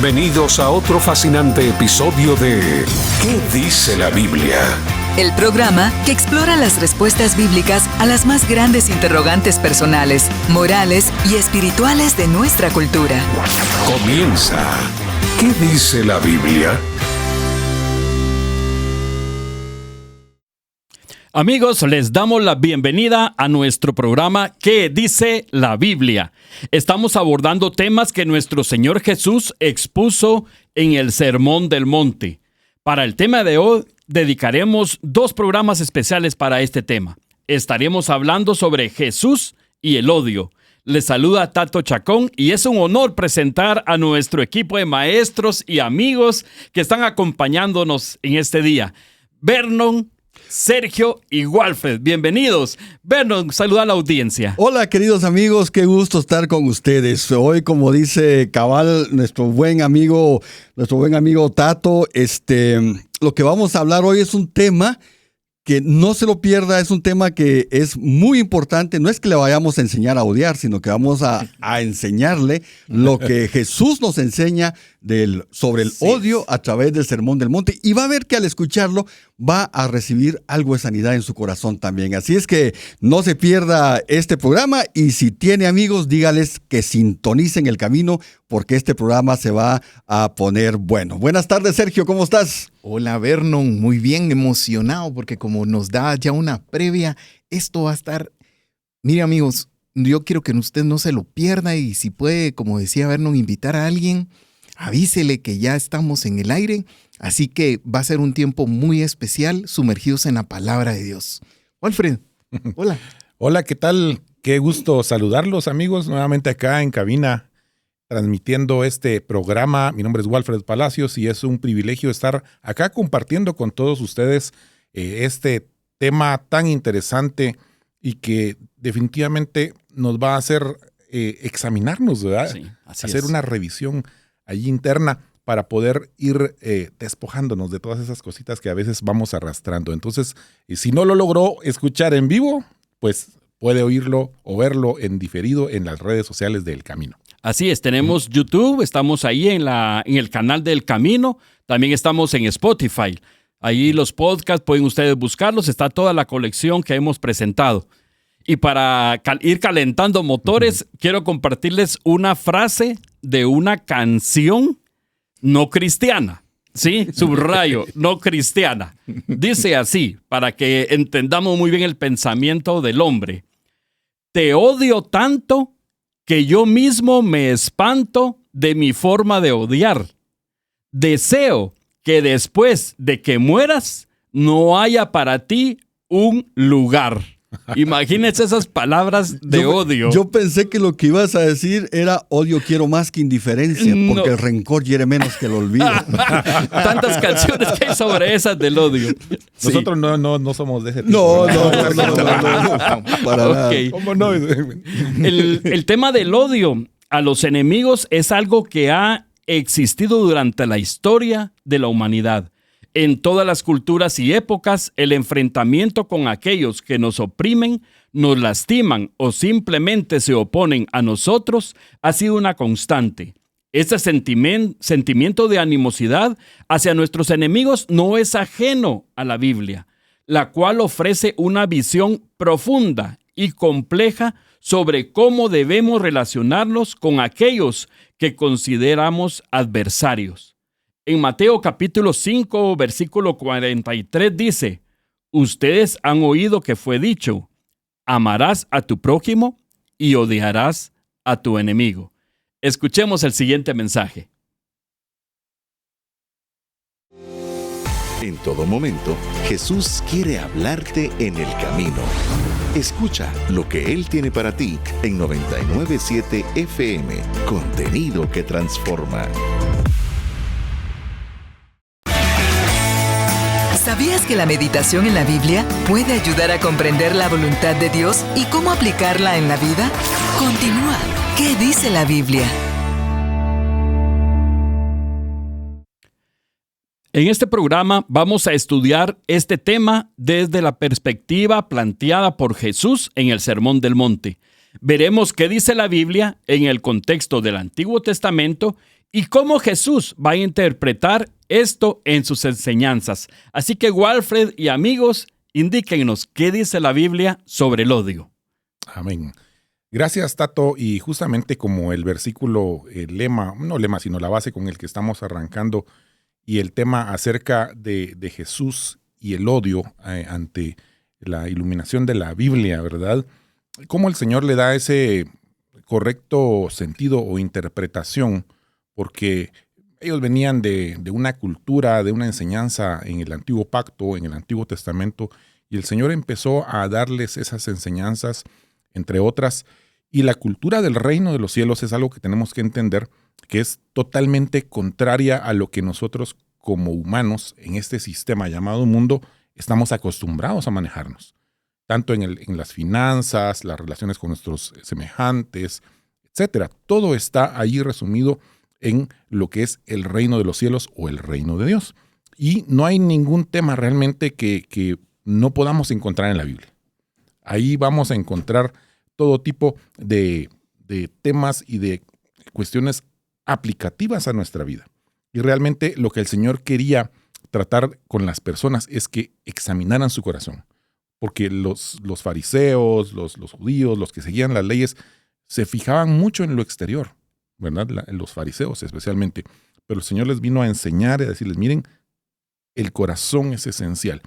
Bienvenidos a otro fascinante episodio de ¿Qué dice la Biblia? El programa que explora las respuestas bíblicas a las más grandes interrogantes personales, morales y espirituales de nuestra cultura. Comienza. ¿Qué dice la Biblia? Amigos, les damos la bienvenida a nuestro programa ¿Qué dice la Biblia? Estamos abordando temas que nuestro Señor Jesús expuso en el Sermón del Monte. Para el tema de hoy, dedicaremos 2 programas especiales para este tema. Estaremos hablando sobre Jesús y el odio. Les saluda Tato Chacón y es un honor presentar a nuestro equipo de maestros y amigos que están acompañándonos en este día. Vernon, Sergio y Walfred, bienvenidos. Vernon, saluda a la audiencia. Hola, queridos amigos, qué gusto estar con ustedes. Hoy, como dice cabal nuestro buen amigo Tato, lo que vamos a hablar hoy es un tema que no se lo pierda, es un tema que es muy importante. No es que le vayamos a enseñar a odiar, sino que vamos a enseñarle lo que Jesús nos enseña sobre el odio a través del Sermón del Monte. Y va a ver que al escucharlo va a recibir algo de sanidad en su corazón también. Así es que no se pierda este programa y si tiene amigos, dígales que sintonicen el camino porque este programa se va a poner bueno. Buenas tardes, Sergio, ¿cómo estás? Hola, Vernon, muy bien, emocionado porque como nos da ya una previa, esto va a estar... Mire, amigos, yo quiero que usted no se lo pierda y si puede, como decía Vernon, invitar a alguien, avísele que ya estamos en el aire, así que va a ser un tiempo muy especial sumergidos en la palabra de Dios. Walfred, hola. Hola, ¿qué tal? Qué gusto saludarlos, amigos, nuevamente acá en cabina, transmitiendo este programa. Mi nombre es Walfred Palacios y es un privilegio estar acá compartiendo con todos ustedes este tema tan interesante y que definitivamente nos va a hacer examinarnos, ¿verdad? Sí, hacer una revisión allí interna para poder ir despojándonos de todas esas cositas que a veces vamos arrastrando. Entonces, si no lo logró escuchar en vivo, pues puede oírlo o verlo en diferido en las redes sociales del Camino. Así es, tenemos YouTube, estamos ahí en el canal del Camino, también estamos en Spotify. Ahí los podcasts pueden ustedes buscarlos, está toda la colección que hemos presentado. Y para ir calentando motores, quiero compartirles una frase de una canción no cristiana. Sí, subrayo, no cristiana. Dice así, para que entendamos muy bien el pensamiento del hombre. Te odio tanto que yo mismo me espanto de mi forma de odiar. Deseo que después de que mueras no haya para ti un lugar. Imagínense esas palabras de odio. Yo pensé que lo que ibas a decir era odio quiero más que indiferencia, porque el rencor hiere menos que el olvido. Tantas canciones que hay sobre esas del odio. Nosotros no somos de ese tipo. No, para nada. ¿Cómo no? El tema del odio a los enemigos es algo que ha existido durante la historia de la humanidad. En todas las culturas y épocas, el enfrentamiento con aquellos que nos oprimen, nos lastiman o simplemente se oponen a nosotros ha sido una constante. Este sentimiento de animosidad hacia nuestros enemigos no es ajeno a la Biblia, la cual ofrece una visión profunda y compleja sobre cómo debemos relacionarnos con aquellos que consideramos adversarios. En Mateo capítulo 5, versículo 43 dice, ustedes han oído que fue dicho, amarás a tu prójimo y odiarás a tu enemigo. Escuchemos el siguiente mensaje. En todo momento, Jesús quiere hablarte en el camino. Escucha lo que Él tiene para ti en 99.7 FM, contenido que transforma. ¿Sabías que la meditación en la Biblia puede ayudar a comprender la voluntad de Dios y cómo aplicarla en la vida? Continúa. ¿Qué dice la Biblia? En este programa vamos a estudiar este tema desde la perspectiva planteada por Jesús en el Sermón del Monte. Veremos qué dice la Biblia en el contexto del Antiguo Testamento y cómo Jesús va a interpretar esto en sus enseñanzas. Así que Walfred y amigos, indíquenos qué dice la Biblia sobre el odio. Amén. Gracias, Tato. Y justamente como el versículo, el lema, no lema, sino la base con el que estamos arrancando, y el tema acerca de Jesús y el odio ante la iluminación de la Biblia, ¿verdad? Cómo el Señor le da ese correcto sentido o interpretación, porque ellos venían de una cultura, de una enseñanza en el Antiguo Pacto, en el Antiguo Testamento, y el Señor empezó a darles esas enseñanzas, entre otras, y la cultura del reino de los cielos es algo que tenemos que entender, que es totalmente contraria a lo que nosotros como humanos en este sistema llamado mundo estamos acostumbrados a manejarnos, tanto en las finanzas, las relaciones con nuestros semejantes, etcétera. Todo está ahí resumido en lo que es el reino de los cielos o el reino de Dios. Y no hay ningún tema realmente que no podamos encontrar en la Biblia. Ahí vamos a encontrar todo tipo de temas y de cuestiones aplicativas a nuestra vida. Y realmente lo que el Señor quería tratar con las personas es que examinaran su corazón. Porque los fariseos, los judíos, los que seguían las leyes, se fijaban mucho en lo exterior, ¿verdad? Los fariseos especialmente. Pero el Señor les vino a enseñar y a decirles, miren, el corazón es esencial.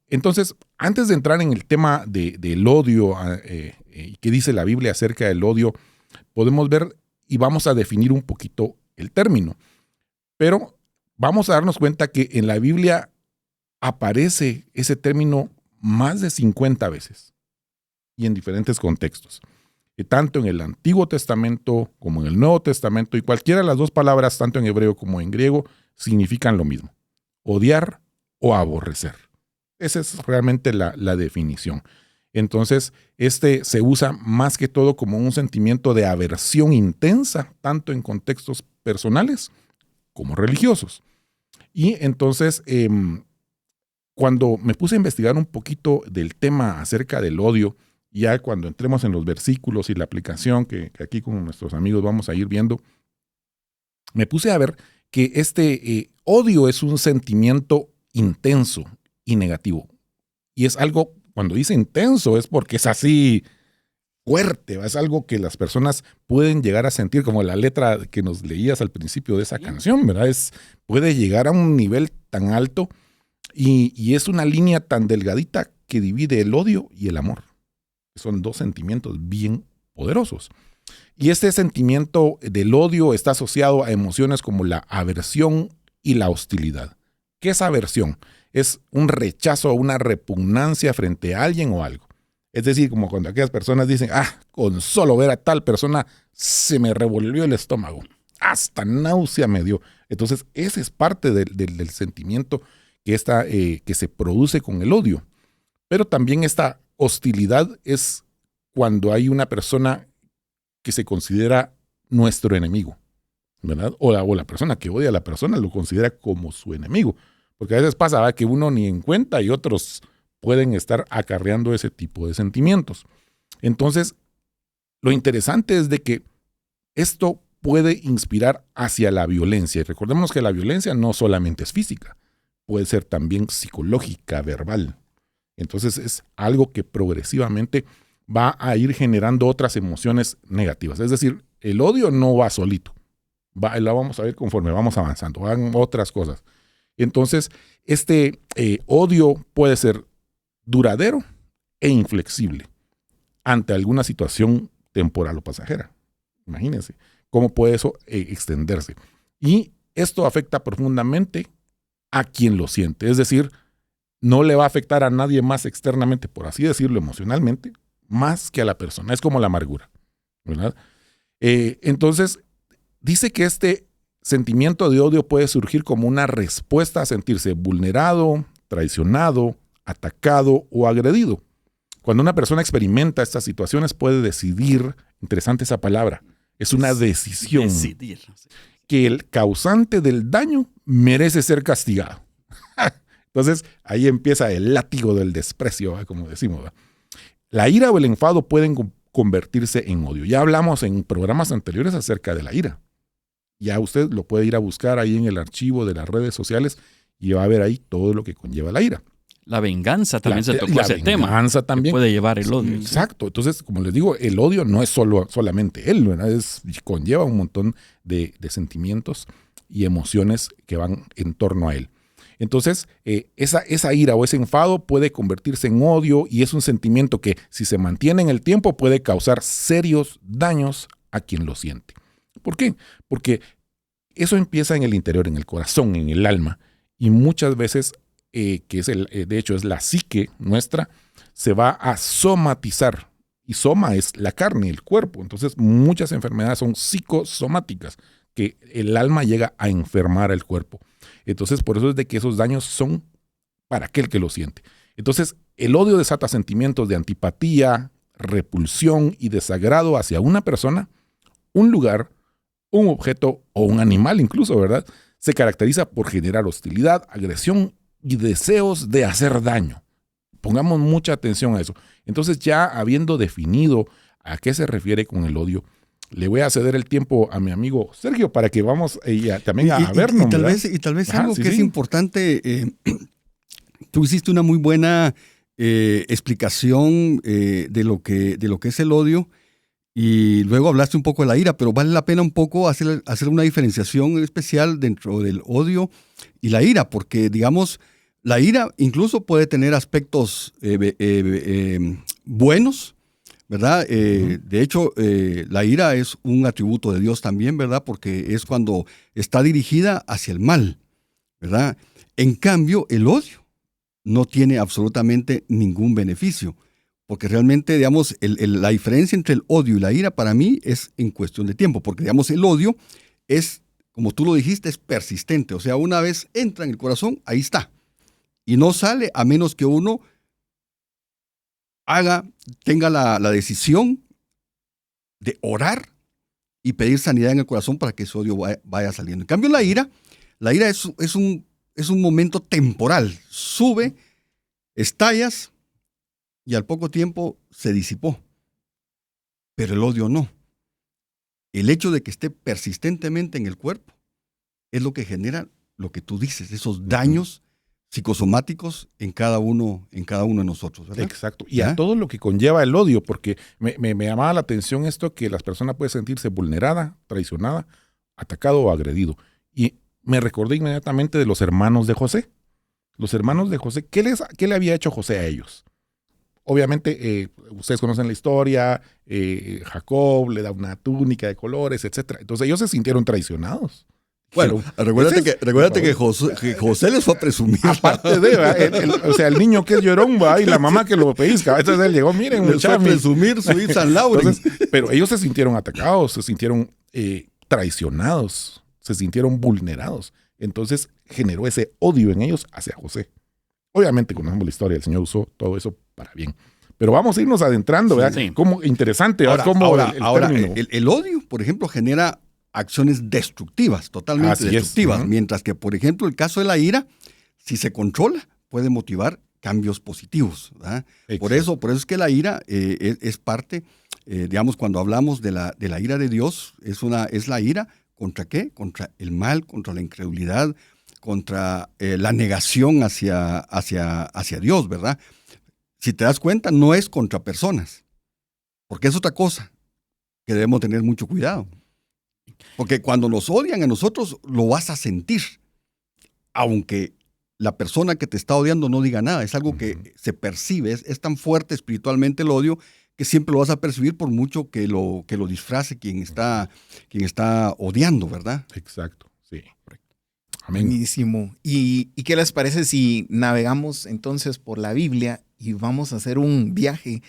Entonces, antes de entrar en el tema del odio, ¿qué dice la Biblia acerca del odio? Podemos ver y vamos a definir un poquito el término. Pero vamos a darnos cuenta que en la Biblia aparece ese término más de 50 veces y en diferentes contextos. Y tanto en el Antiguo Testamento como en el Nuevo Testamento, y cualquiera de las dos palabras, tanto en hebreo como en griego, significan lo mismo: odiar o aborrecer. Esa es realmente la definición. Entonces, se usa más que todo como un sentimiento de aversión intensa, tanto en contextos personales como religiosos. Y entonces, cuando me puse a investigar un poquito del tema acerca del odio, ya cuando entremos en los versículos y la aplicación que aquí con nuestros amigos vamos a ir viendo, me puse a ver que este odio es un sentimiento intenso y negativo. Y es algo, cuando dice intenso, es porque es así fuerte, es algo que las personas pueden llegar a sentir, como la letra que nos leías al principio de esa canción, ¿verdad? Puede llegar a un nivel tan alto y es una línea tan delgadita que divide el odio y el amor. Son dos sentimientos bien poderosos. Y este sentimiento del odio está asociado a emociones como la aversión y la hostilidad. ¿Qué es aversión? Es un rechazo o una repugnancia frente a alguien o algo. Es decir, como cuando aquellas personas dicen, con solo ver a tal persona se me revolvió el estómago, hasta náusea me dio. Entonces, ese es parte del sentimiento que se produce con el odio. Pero también esta hostilidad es cuando hay una persona que se considera nuestro enemigo, ¿verdad? O la persona que odia a la persona lo considera como su enemigo. Porque a veces pasa, ¿verdad?, que uno ni en cuenta y otros pueden estar acarreando ese tipo de sentimientos. Entonces, lo interesante es de que esto puede inspirar hacia la violencia. Y recordemos que la violencia no solamente es física, puede ser también psicológica, verbal. Entonces es algo que progresivamente va a ir generando otras emociones negativas. Es decir, el odio no va solito. La vamos a ver conforme vamos avanzando. Van otras cosas. Entonces, este odio puede ser duradero e inflexible ante alguna situación temporal o pasajera. Imagínense cómo puede eso extenderse. Y esto afecta profundamente a quien lo siente. Es decir, no le va a afectar a nadie más externamente, por así decirlo, emocionalmente, más que a la persona. Es como la amargura, ¿verdad? Entonces, dice que este sentimiento de odio puede surgir como una respuesta a sentirse vulnerado, traicionado, atacado o agredido. Cuando una persona experimenta estas situaciones puede decidir, interesante esa palabra, es una decisión, decidir, que el causante del daño merece ser castigado. Entonces, ahí empieza el látigo del desprecio, como decimos, ¿verdad? La ira o el enfado pueden convertirse en odio. Ya hablamos en programas anteriores acerca de la ira. Ya usted lo puede ir a buscar ahí en el archivo de las redes sociales y va a ver ahí todo lo que conlleva la ira. La venganza también se tocó ese tema. La venganza también. Puede llevar el odio. Exacto. Entonces, como les digo, el odio no es solamente él, ¿verdad? Conlleva un montón de sentimientos y emociones que van en torno a él. Entonces, esa ira o ese enfado puede convertirse en odio y es un sentimiento que, si se mantiene en el tiempo, puede causar serios daños a quien lo siente. ¿Por qué? Porque eso empieza en el interior, en el corazón, en el alma, y muchas veces, que es de hecho es la psique nuestra, se va a somatizar. Y soma es la carne, el cuerpo. Entonces, muchas enfermedades son psicosomáticas, que el alma llega a enfermar al cuerpo. Entonces, por eso es de que esos daños son para aquel que lo siente. Entonces, el odio desata sentimientos de antipatía, repulsión y desagrado hacia una persona, un lugar, un objeto o un animal incluso, ¿verdad? Se caracteriza por generar hostilidad, agresión y deseos de hacer daño. Pongamos mucha atención a eso. Entonces, ya habiendo definido a qué se refiere con el odio, le voy a ceder el tiempo a mi amigo Sergio para que vamos también a vernos. Y tal vez algo que es importante, tú hiciste una muy buena explicación de lo que es el odio y luego hablaste un poco de la ira, pero vale la pena un poco hacer una diferenciación especial dentro del odio y la ira, porque digamos, la ira incluso puede tener aspectos buenos, ¿verdad? De hecho, la ira es un atributo de Dios también, ¿verdad? Porque es cuando está dirigida hacia el mal, ¿verdad? En cambio, el odio no tiene absolutamente ningún beneficio, porque realmente, digamos, la diferencia entre el odio y la ira para mí es en cuestión de tiempo, porque, digamos, el odio es, como tú lo dijiste, es persistente, o sea, una vez entra en el corazón, ahí está, y no sale a menos que uno tenga la decisión de orar y pedir sanidad en el corazón para que ese odio vaya saliendo. En cambio, la ira es un momento temporal. Sube, estallas y al poco tiempo se disipó. Pero el odio no. El hecho de que esté persistentemente en el cuerpo es lo que genera lo que tú dices, esos daños psicosomáticos en cada uno de nosotros, ¿verdad? Exacto. Y a todo lo que conlleva el odio, porque me llamaba la atención esto, que las personas pueden sentirse vulnerada, traicionada, atacado o agredido. Y me recordé inmediatamente de los hermanos de José. Los hermanos de José, ¿qué le había hecho José a ellos? Obviamente, ustedes conocen la historia, Jacob le da una túnica de colores, etc. Entonces ellos se sintieron traicionados. Bueno, recuérdate que José les fue a presumir. Aparte de, o sea, el niño que es llorón, va, y la mamá que lo pellizca. Entonces él llegó, miren, les fue a presumir su Yves Saint Laurent. Entonces, pero ellos se sintieron atacados, se sintieron traicionados, se sintieron vulnerados. Entonces generó ese odio en ellos hacia José. Obviamente, conocemos la historia, el Señor usó todo eso para bien. Pero vamos a irnos adentrando, ¿verdad? Sí. Como interesante, ahora, el odio, por ejemplo, genera acciones destructivas, totalmente destructivas. Mientras que, por ejemplo, el caso de la ira, si se controla, puede motivar cambios positivos, ¿verdad? Por eso es que la ira es parte, digamos, cuando hablamos de la ira de Dios, es la ira ¿contra qué? Contra el mal, contra la incredulidad, contra la negación hacia Dios, ¿verdad? Si te das cuenta, no es contra personas, porque es otra cosa que debemos tener mucho cuidado. Porque cuando nos odian a nosotros, lo vas a sentir, aunque la persona que te está odiando no diga nada. Es algo que se percibe, es tan fuerte espiritualmente el odio que siempre lo vas a percibir por mucho que lo disfrace quien está odiando, ¿verdad? Exacto, sí. Amén. Buenísimo. ¿Y qué les parece si navegamos entonces por la Biblia y vamos a hacer un viaje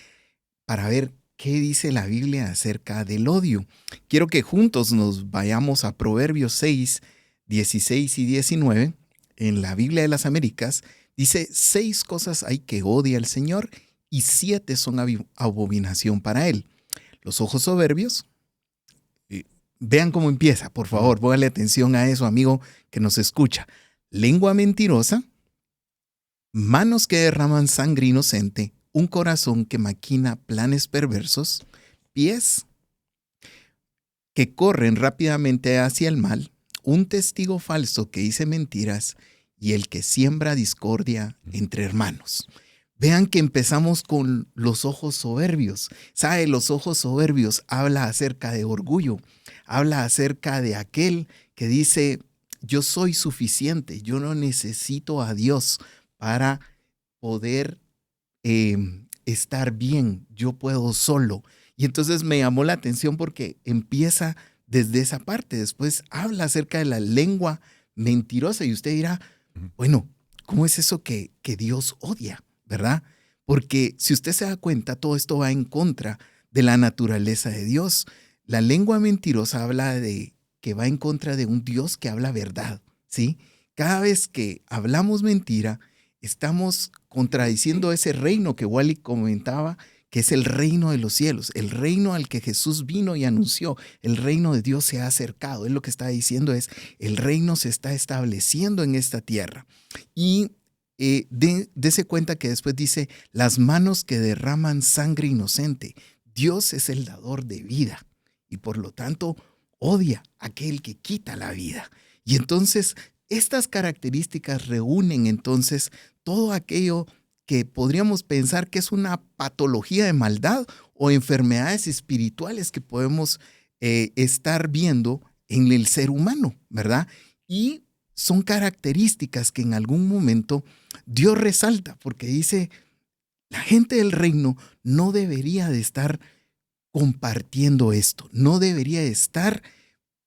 para ver qué dice la Biblia acerca del odio? Quiero que juntos nos vayamos a Proverbios 6, 16 y 19. En la Biblia de las Américas dice: 6 cosas hay que odia al Señor y 7 son abominación para Él. Los ojos soberbios. Vean cómo empieza, por favor, póngale atención a eso, amigo que nos escucha. Lengua mentirosa, manos que derraman sangre inocente, un corazón que maquina planes perversos, pies que corren rápidamente hacia el mal, un testigo falso que dice mentiras y el que siembra discordia entre hermanos. Vean que empezamos con los ojos soberbios. ¿Sabe? Los ojos soberbios habla acerca de orgullo, habla acerca de aquel que dice, yo soy suficiente, yo no necesito a Dios para poder estar bien, yo puedo solo. Y entonces me llamó la atención porque empieza desde esa parte, después habla acerca de la lengua mentirosa y usted dirá, bueno, ¿cómo es eso que Dios odia? ¿Verdad? Porque si usted se da cuenta, todo esto va en contra de la naturaleza de Dios. La lengua mentirosa habla de que va en contra de un Dios que habla verdad, ¿sí? Cada vez que hablamos mentira, estamos contradiciendo ese reino que Wally comentaba, que es el reino de los cielos, el reino al que Jesús vino y anunció. El reino de Dios se ha acercado. Él lo que está diciendo es, el reino se está estableciendo en esta tierra. Y dése cuenta que después dice, las manos que derraman sangre inocente. Dios es el dador de vida y por lo tanto odia a aquel que quita la vida. Y entonces estas características reúnen entonces todo aquello que podríamos pensar que es una patología de maldad o enfermedades espirituales que podemos estar viendo en el ser humano, ¿verdad? Y son características que en algún momento Dios resalta porque dice, la gente del reino no debería de estar compartiendo esto, no debería de estar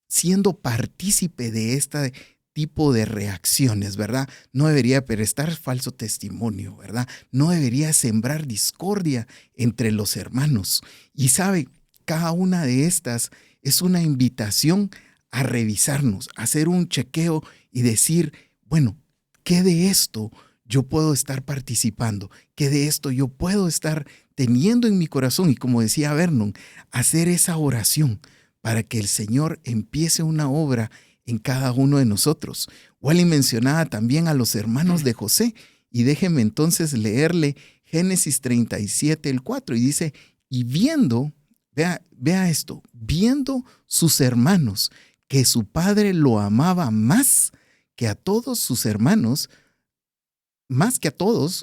siendo partícipe de este tipo de reacciones, ¿verdad? No debería prestar falso testimonio, ¿verdad? No debería sembrar discordia entre los hermanos. Y sabe, cada una de estas es una invitación a revisarnos, a hacer un chequeo y decir, bueno, ¿qué de esto yo puedo estar participando? ¿Qué de esto yo puedo estar teniendo en mi corazón? Y como decía Vernon, hacer esa oración para que el Señor empiece una obra en cada uno de nosotros. Wally mencionaba también a los hermanos de José y déjeme entonces leerle Génesis 37, el 4 y dice, y viendo, vea esto, viendo sus hermanos que su padre lo amaba más que a todos sus hermanos,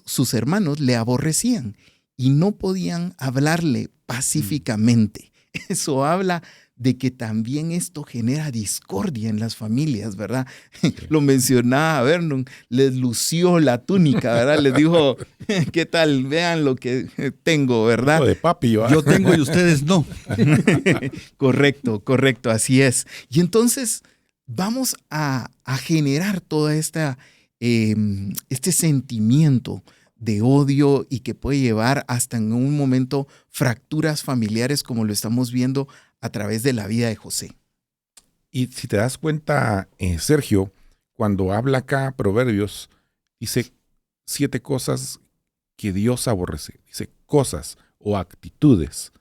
sus hermanos le aborrecían y no podían hablarle pacíficamente. Eso habla de que también esto genera discordia en las familias, ¿verdad? Sí. Lo mencionaba Vernon, les lució la túnica, ¿verdad? Les dijo, ¿qué tal? Vean lo que tengo, ¿verdad? De papi, ¿verdad? Yo tengo y ustedes no. Correcto, así es. Y entonces vamos a generar toda este sentimiento de odio y que puede llevar hasta en un momento fracturas familiares como lo estamos viendo a través de la vida de José. Y si te das cuenta, Sergio, cuando habla acá Proverbios, dice 7 cosas que Dios aborrece. Dice cosas o actitudes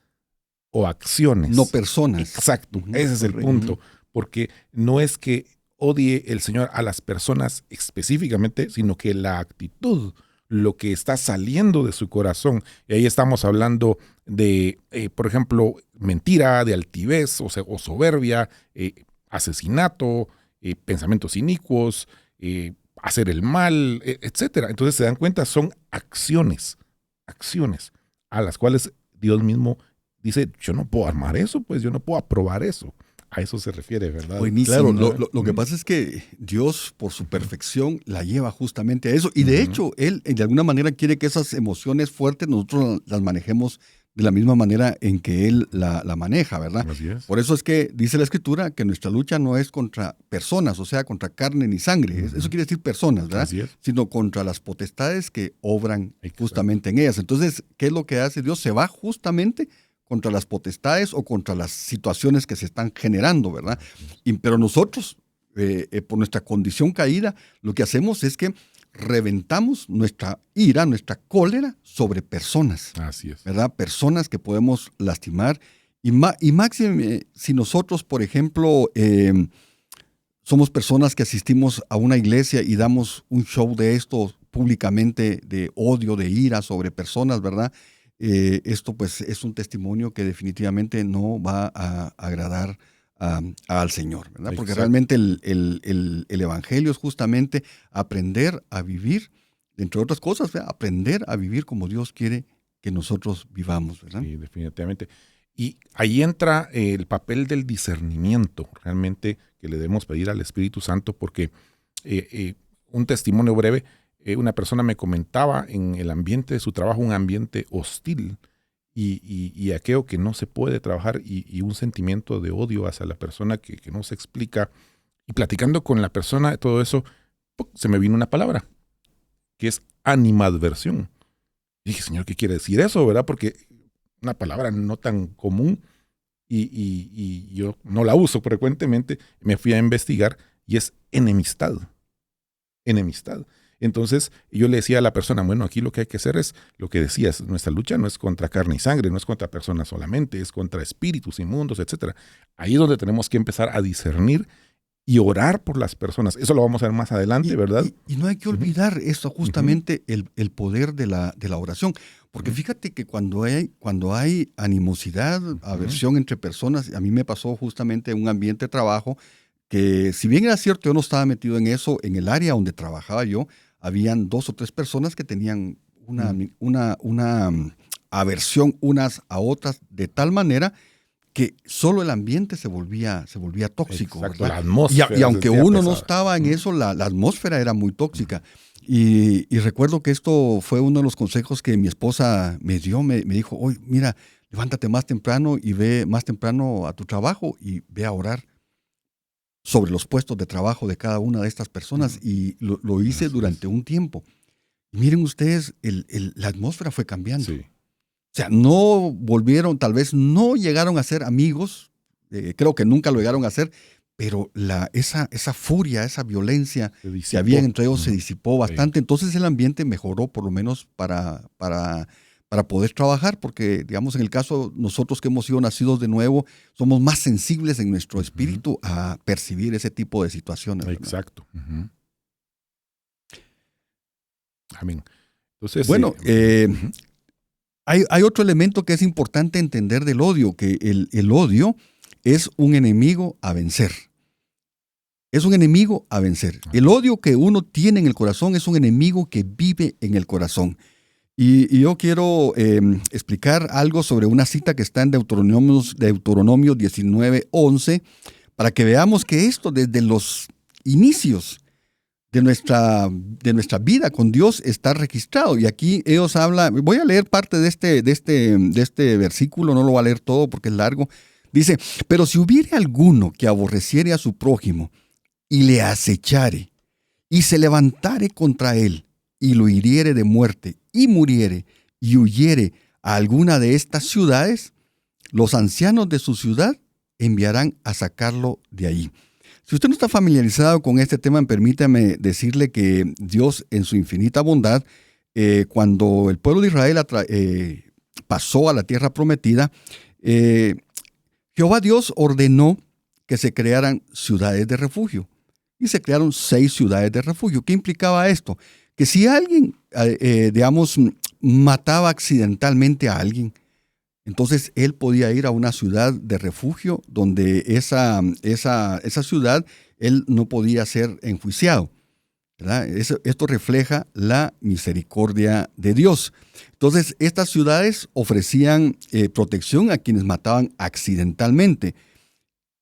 o acciones. No personas. Exacto, ese es el punto. Porque no es que odie el Señor a las personas específicamente, sino que la actitud, lo que está saliendo de su corazón. Y ahí estamos hablando de, por ejemplo, mentira, de altivez o soberbia, asesinato, pensamientos inicuos, hacer el mal, etc. Entonces se dan cuenta, son acciones a las cuales Dios mismo dice, yo no puedo armar eso, pues yo no puedo aprobar eso. A eso se refiere, ¿verdad? Buenísimo. Claro, lo que pasa es que Dios, por su perfección, la lleva justamente a eso. Y de hecho, Él de alguna manera quiere que esas emociones fuertes nosotros las manejemos de la misma manera en que Él la maneja, ¿verdad? Así es. Por eso es que dice la Escritura que nuestra lucha no es contra personas, o sea, contra carne ni sangre. Eso quiere decir personas, ¿verdad? Así es. Sino contra las potestades que obran justamente en ellas. Entonces, ¿qué es lo que hace Dios? Se va justamente contra las potestades o contra las situaciones que se están generando, ¿verdad? Pero nosotros, por nuestra condición caída, lo que hacemos es que reventamos nuestra ira, nuestra cólera sobre personas. Así es. ¿Verdad? Personas que podemos lastimar. Y máxime, si nosotros, por ejemplo, somos personas que asistimos a una iglesia y damos un show de esto públicamente, de odio, de ira sobre personas, ¿verdad? Esto pues es un testimonio que definitivamente no va a agradar al Señor, ¿verdad? Porque Exacto. realmente el Evangelio es justamente aprender a vivir, entre otras cosas, ¿verdad? Aprender a vivir como Dios quiere que nosotros vivamos, ¿verdad? Sí, definitivamente. Y ahí entra el papel del discernimiento, realmente, que le debemos pedir al Espíritu Santo, porque un testimonio breve, una persona me comentaba en el ambiente de su trabajo, un ambiente hostil, y aquello que no se puede trabajar, y un sentimiento de odio hacia la persona que no se explica. Y platicando con la persona de todo eso, se me vino una palabra, que es animadversión. Y dije, Señor, ¿qué quiere decir eso, verdad? Porque una palabra no tan común y yo no la uso frecuentemente. Me fui a investigar y es enemistad. Enemistad. Entonces yo le decía a la persona, bueno, aquí lo que hay que hacer es lo que decías, nuestra lucha no es contra carne y sangre, no es contra personas solamente, es contra espíritus inmundos, etc. Ahí es donde tenemos que empezar a discernir y orar por las personas. Eso lo vamos a ver más adelante, ¿verdad? Y no hay que olvidar esto, justamente el poder de la oración. Porque fíjate que cuando hay animosidad, aversión entre personas, a mí me pasó justamente en un ambiente de trabajo que, si bien era cierto, yo no estaba metido en eso, en el área donde trabajaba yo, habían 2 o 3 personas que tenían una aversión unas a otras de tal manera que solo el ambiente se volvía tóxico. Exacto, ¿verdad? la atmósfera Y aunque se sentía uno no pesada. estaba en eso, la atmósfera era muy tóxica. Y recuerdo que esto fue uno de los consejos que mi esposa me dio. Me dijo, oye, mira, levántate más temprano y ve más temprano a tu trabajo y ve a orar sobre los puestos de trabajo de cada una de estas personas. Y lo hice Así durante es. un tiempo. Y miren ustedes, la atmósfera fue cambiando. Sí. O sea, no volvieron, tal vez no llegaron a ser amigos, creo que nunca lo llegaron a ser, pero esa furia, esa violencia Se que disipó. había entre ellos se Ujú. disipó bastante. Entonces el ambiente mejoró, por lo menos para poder trabajar, porque, digamos, en el caso nosotros que hemos sido nacidos de nuevo, somos más sensibles en nuestro espíritu a percibir ese tipo de situaciones, ¿verdad? Exacto. Ujú. Amén. Entonces, Bueno, ujú. hay otro elemento que es importante entender del odio, que el odio es un enemigo a vencer. Es un enemigo a vencer. El odio que uno tiene en el corazón es un enemigo que vive en el corazón. Y yo quiero explicar algo sobre una cita que está en Deuteronomio 19:11, para que veamos que esto desde los inicios de nuestra vida con Dios está registrado. Y aquí ellos hablan, voy a leer parte de este versículo, no lo voy a leer todo porque es largo. Dice, pero si hubiere alguno que aborreciere a su prójimo y le acechare y se levantare contra él y lo hiriere de muerte y muriere y huyere a alguna de estas ciudades, los ancianos de su ciudad enviarán a sacarlo de allí. Si usted no está familiarizado con este tema, permítame decirle que Dios, en su infinita bondad, cuando el pueblo de Israel pasó a la tierra prometida, Jehová Dios ordenó que se crearan ciudades de refugio. Y se crearon 6 ciudades de refugio. ¿Qué implicaba esto? Que si alguien, mataba accidentalmente a alguien, entonces él podía ir a una ciudad de refugio donde esa ciudad él no podía ser enjuiciado, ¿verdad? Esto refleja la misericordia de Dios. Entonces estas ciudades ofrecían protección a quienes mataban accidentalmente.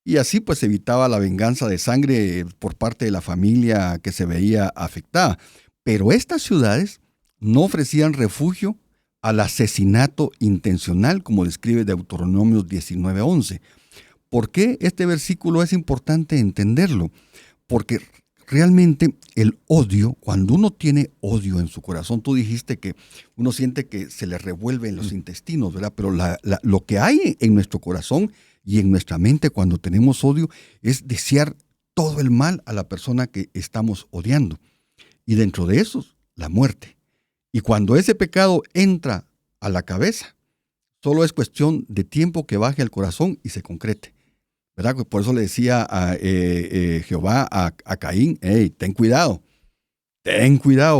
Y así pues evitaba la venganza de sangre por parte de la familia que se veía afectada. Pero estas ciudades no ofrecían refugio al asesinato intencional, como describe Deuteronomio 19:11. ¿Por qué este versículo es importante entenderlo? Porque realmente el odio, cuando uno tiene odio en su corazón, tú dijiste que uno siente que se le revuelve en los intestinos, ¿verdad? Pero lo que hay en nuestro corazón y en nuestra mente cuando tenemos odio es desear todo el mal a la persona que estamos odiando. Y dentro de eso, la muerte. Y cuando ese pecado entra a la cabeza, solo es cuestión de tiempo que baje al corazón y se concrete, ¿verdad? Por eso le decía a Jehová a Caín, hey, ten cuidado,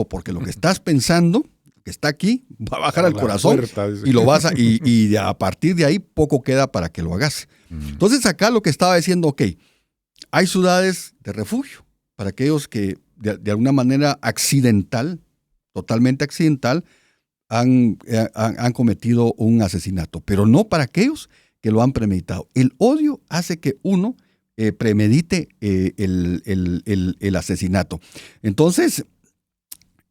porque lo que estás pensando, que está aquí, va a bajar A al la corazón puerta, dice. y lo vas y a partir de ahí poco queda para que lo hagas. Entonces acá lo que estaba diciendo, ok, hay ciudades de refugio para aquellos que de alguna manera accidental, totalmente accidental, han cometido un asesinato, pero no para aquellos que lo han premeditado. El odio hace que uno premedite el asesinato. Entonces,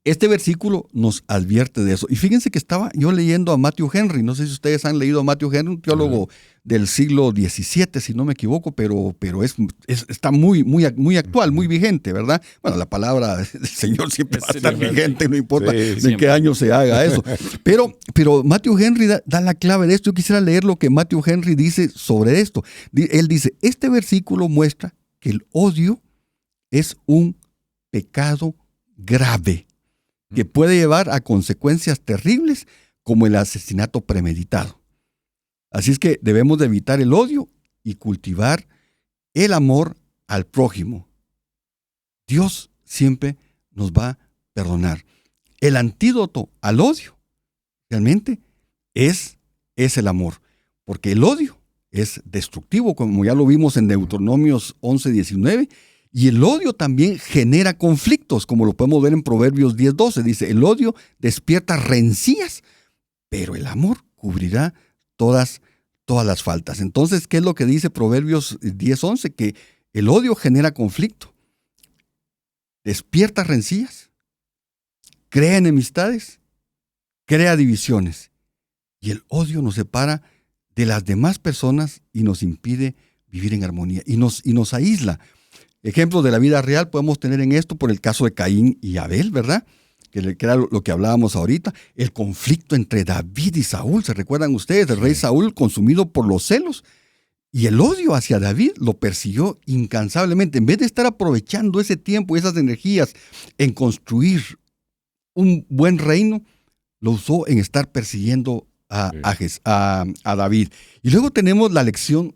este versículo nos advierte de eso. Y fíjense que estaba yo leyendo a Matthew Henry. No sé si ustedes han leído a Matthew Henry, un teólogo del siglo XVII, si no me equivoco, pero está muy actual, muy vigente, ¿verdad? Bueno, la palabra del Señor siempre va a estar vigente, no importa en qué año se haga eso. Pero Matthew Henry da la clave de esto. Yo quisiera leer lo que Matthew Henry dice sobre esto. Él dice, este versículo muestra que el odio es un pecado grave que puede llevar a consecuencias terribles como el asesinato premeditado. Así es que debemos de evitar el odio y cultivar el amor al prójimo. Dios siempre nos va a perdonar. El antídoto al odio realmente es el amor, porque el odio es destructivo, como ya lo vimos en Deuteronomios 11:19, y el odio también genera conflictos, como lo podemos ver en Proverbios 10:12. Dice, el odio despierta rencillas, pero el amor cubrirá todas las faltas. Entonces, ¿qué es lo que dice Proverbios 10:11? Que el odio genera conflicto, despierta rencillas, crea enemistades, crea divisiones. Y el odio nos separa de las demás personas y nos impide vivir en armonía y nos aísla. Ejemplos de la vida real podemos tener en esto por el caso de Caín y Abel, ¿verdad? Que era lo que hablábamos ahorita. El conflicto entre David y Saúl, ¿se recuerdan ustedes? El rey Saúl consumido por los celos. Y el odio hacia David lo persiguió incansablemente. En vez de estar aprovechando ese tiempo y esas energías en construir un buen reino, lo usó en estar persiguiendo a David. Y luego tenemos la lección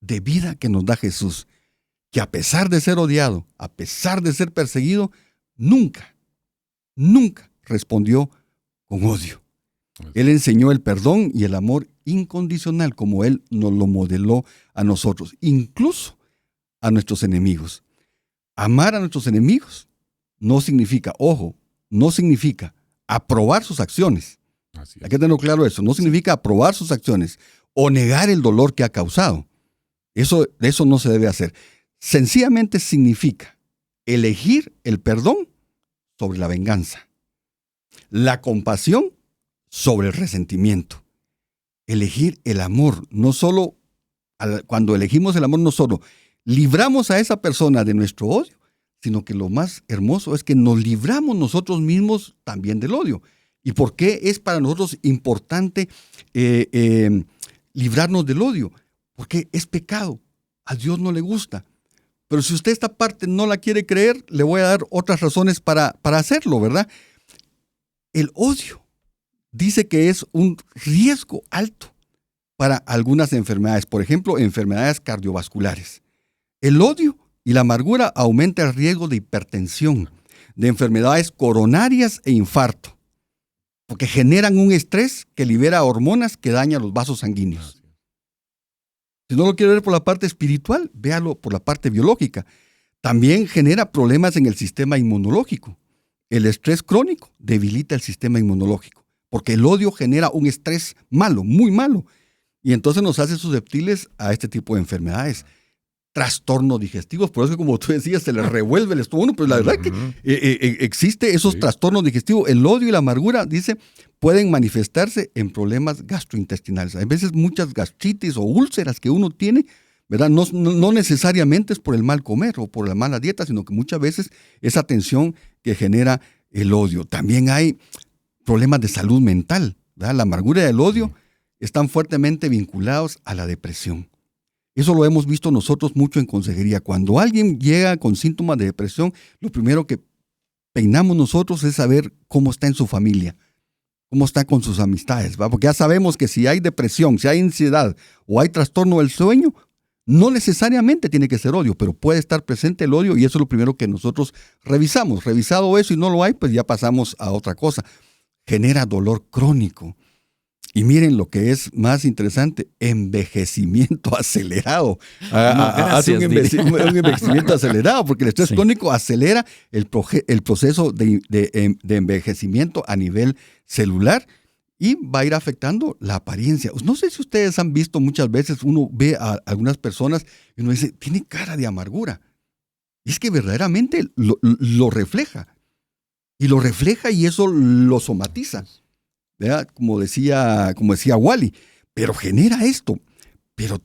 de vida que nos da Jesús, que a pesar de ser odiado, a pesar de ser perseguido, nunca respondió con odio. Él enseñó el perdón y el amor incondicional como Él nos lo modeló a nosotros, incluso a nuestros enemigos. Amar a nuestros enemigos no significa aprobar sus acciones. Hay que tener claro eso. No significa aprobar sus acciones o negar el dolor que ha causado. Eso no se debe hacer. Sencillamente significa elegir el perdón sobre la venganza, la compasión sobre el resentimiento, elegir el amor. Cuando elegimos el amor, no solo libramos a esa persona de nuestro odio, sino que lo más hermoso es que nos libramos nosotros mismos también del odio. ¿Y por qué es para nosotros importante librarnos del odio? Porque es pecado. A Dios no le gusta. Pero si usted esta parte no la quiere creer, le voy a dar otras razones para hacerlo, ¿verdad? El odio dice que es un riesgo alto para algunas enfermedades. Por ejemplo, enfermedades cardiovasculares. El odio y la amargura aumenta el riesgo de hipertensión, de enfermedades coronarias e infarto, porque generan un estrés que libera hormonas que dañan los vasos sanguíneos. Si no lo quiere ver por la parte espiritual, véalo por la parte biológica. También genera problemas en el sistema inmunológico. El estrés crónico debilita el sistema inmunológico, porque el odio genera un estrés malo, muy malo, y entonces nos hace susceptibles a este tipo de enfermedades. Trastornos digestivos, por eso como tú decías, se le revuelve el estómago, pero la verdad que existe esos trastornos digestivos. El odio y la amargura, dice, pueden manifestarse en problemas gastrointestinales. Hay veces muchas gastritis o úlceras que uno tiene, ¿verdad? No necesariamente es por el mal comer o por la mala dieta, sino que muchas veces esa tensión que genera el odio. También hay problemas de salud mental, ¿verdad? La amargura y el odio están fuertemente vinculados a la depresión. Eso lo hemos visto nosotros mucho en consejería. Cuando alguien llega con síntomas de depresión, lo primero que peinamos nosotros es saber cómo está en su familia, cómo está con sus amistades, ¿va? Porque ya sabemos que si hay depresión, si hay ansiedad o hay trastorno del sueño, no necesariamente tiene que ser odio, pero puede estar presente el odio y eso es lo primero que nosotros revisamos. Revisado eso y no lo hay, pues ya pasamos a otra cosa. genera dolor crónico. Y miren lo que es más interesante, envejecimiento acelerado. Hace un envejecimiento acelerado, porque el estrés crónico acelera el proceso de envejecimiento a nivel celular y va a ir afectando la apariencia. No sé si ustedes han visto muchas veces, uno ve a algunas personas y uno dice, tiene cara de amargura. Y es que verdaderamente lo refleja. Y lo refleja y eso lo somatiza. ¿Verdad? Como decía Wally, pero genera esto. Pero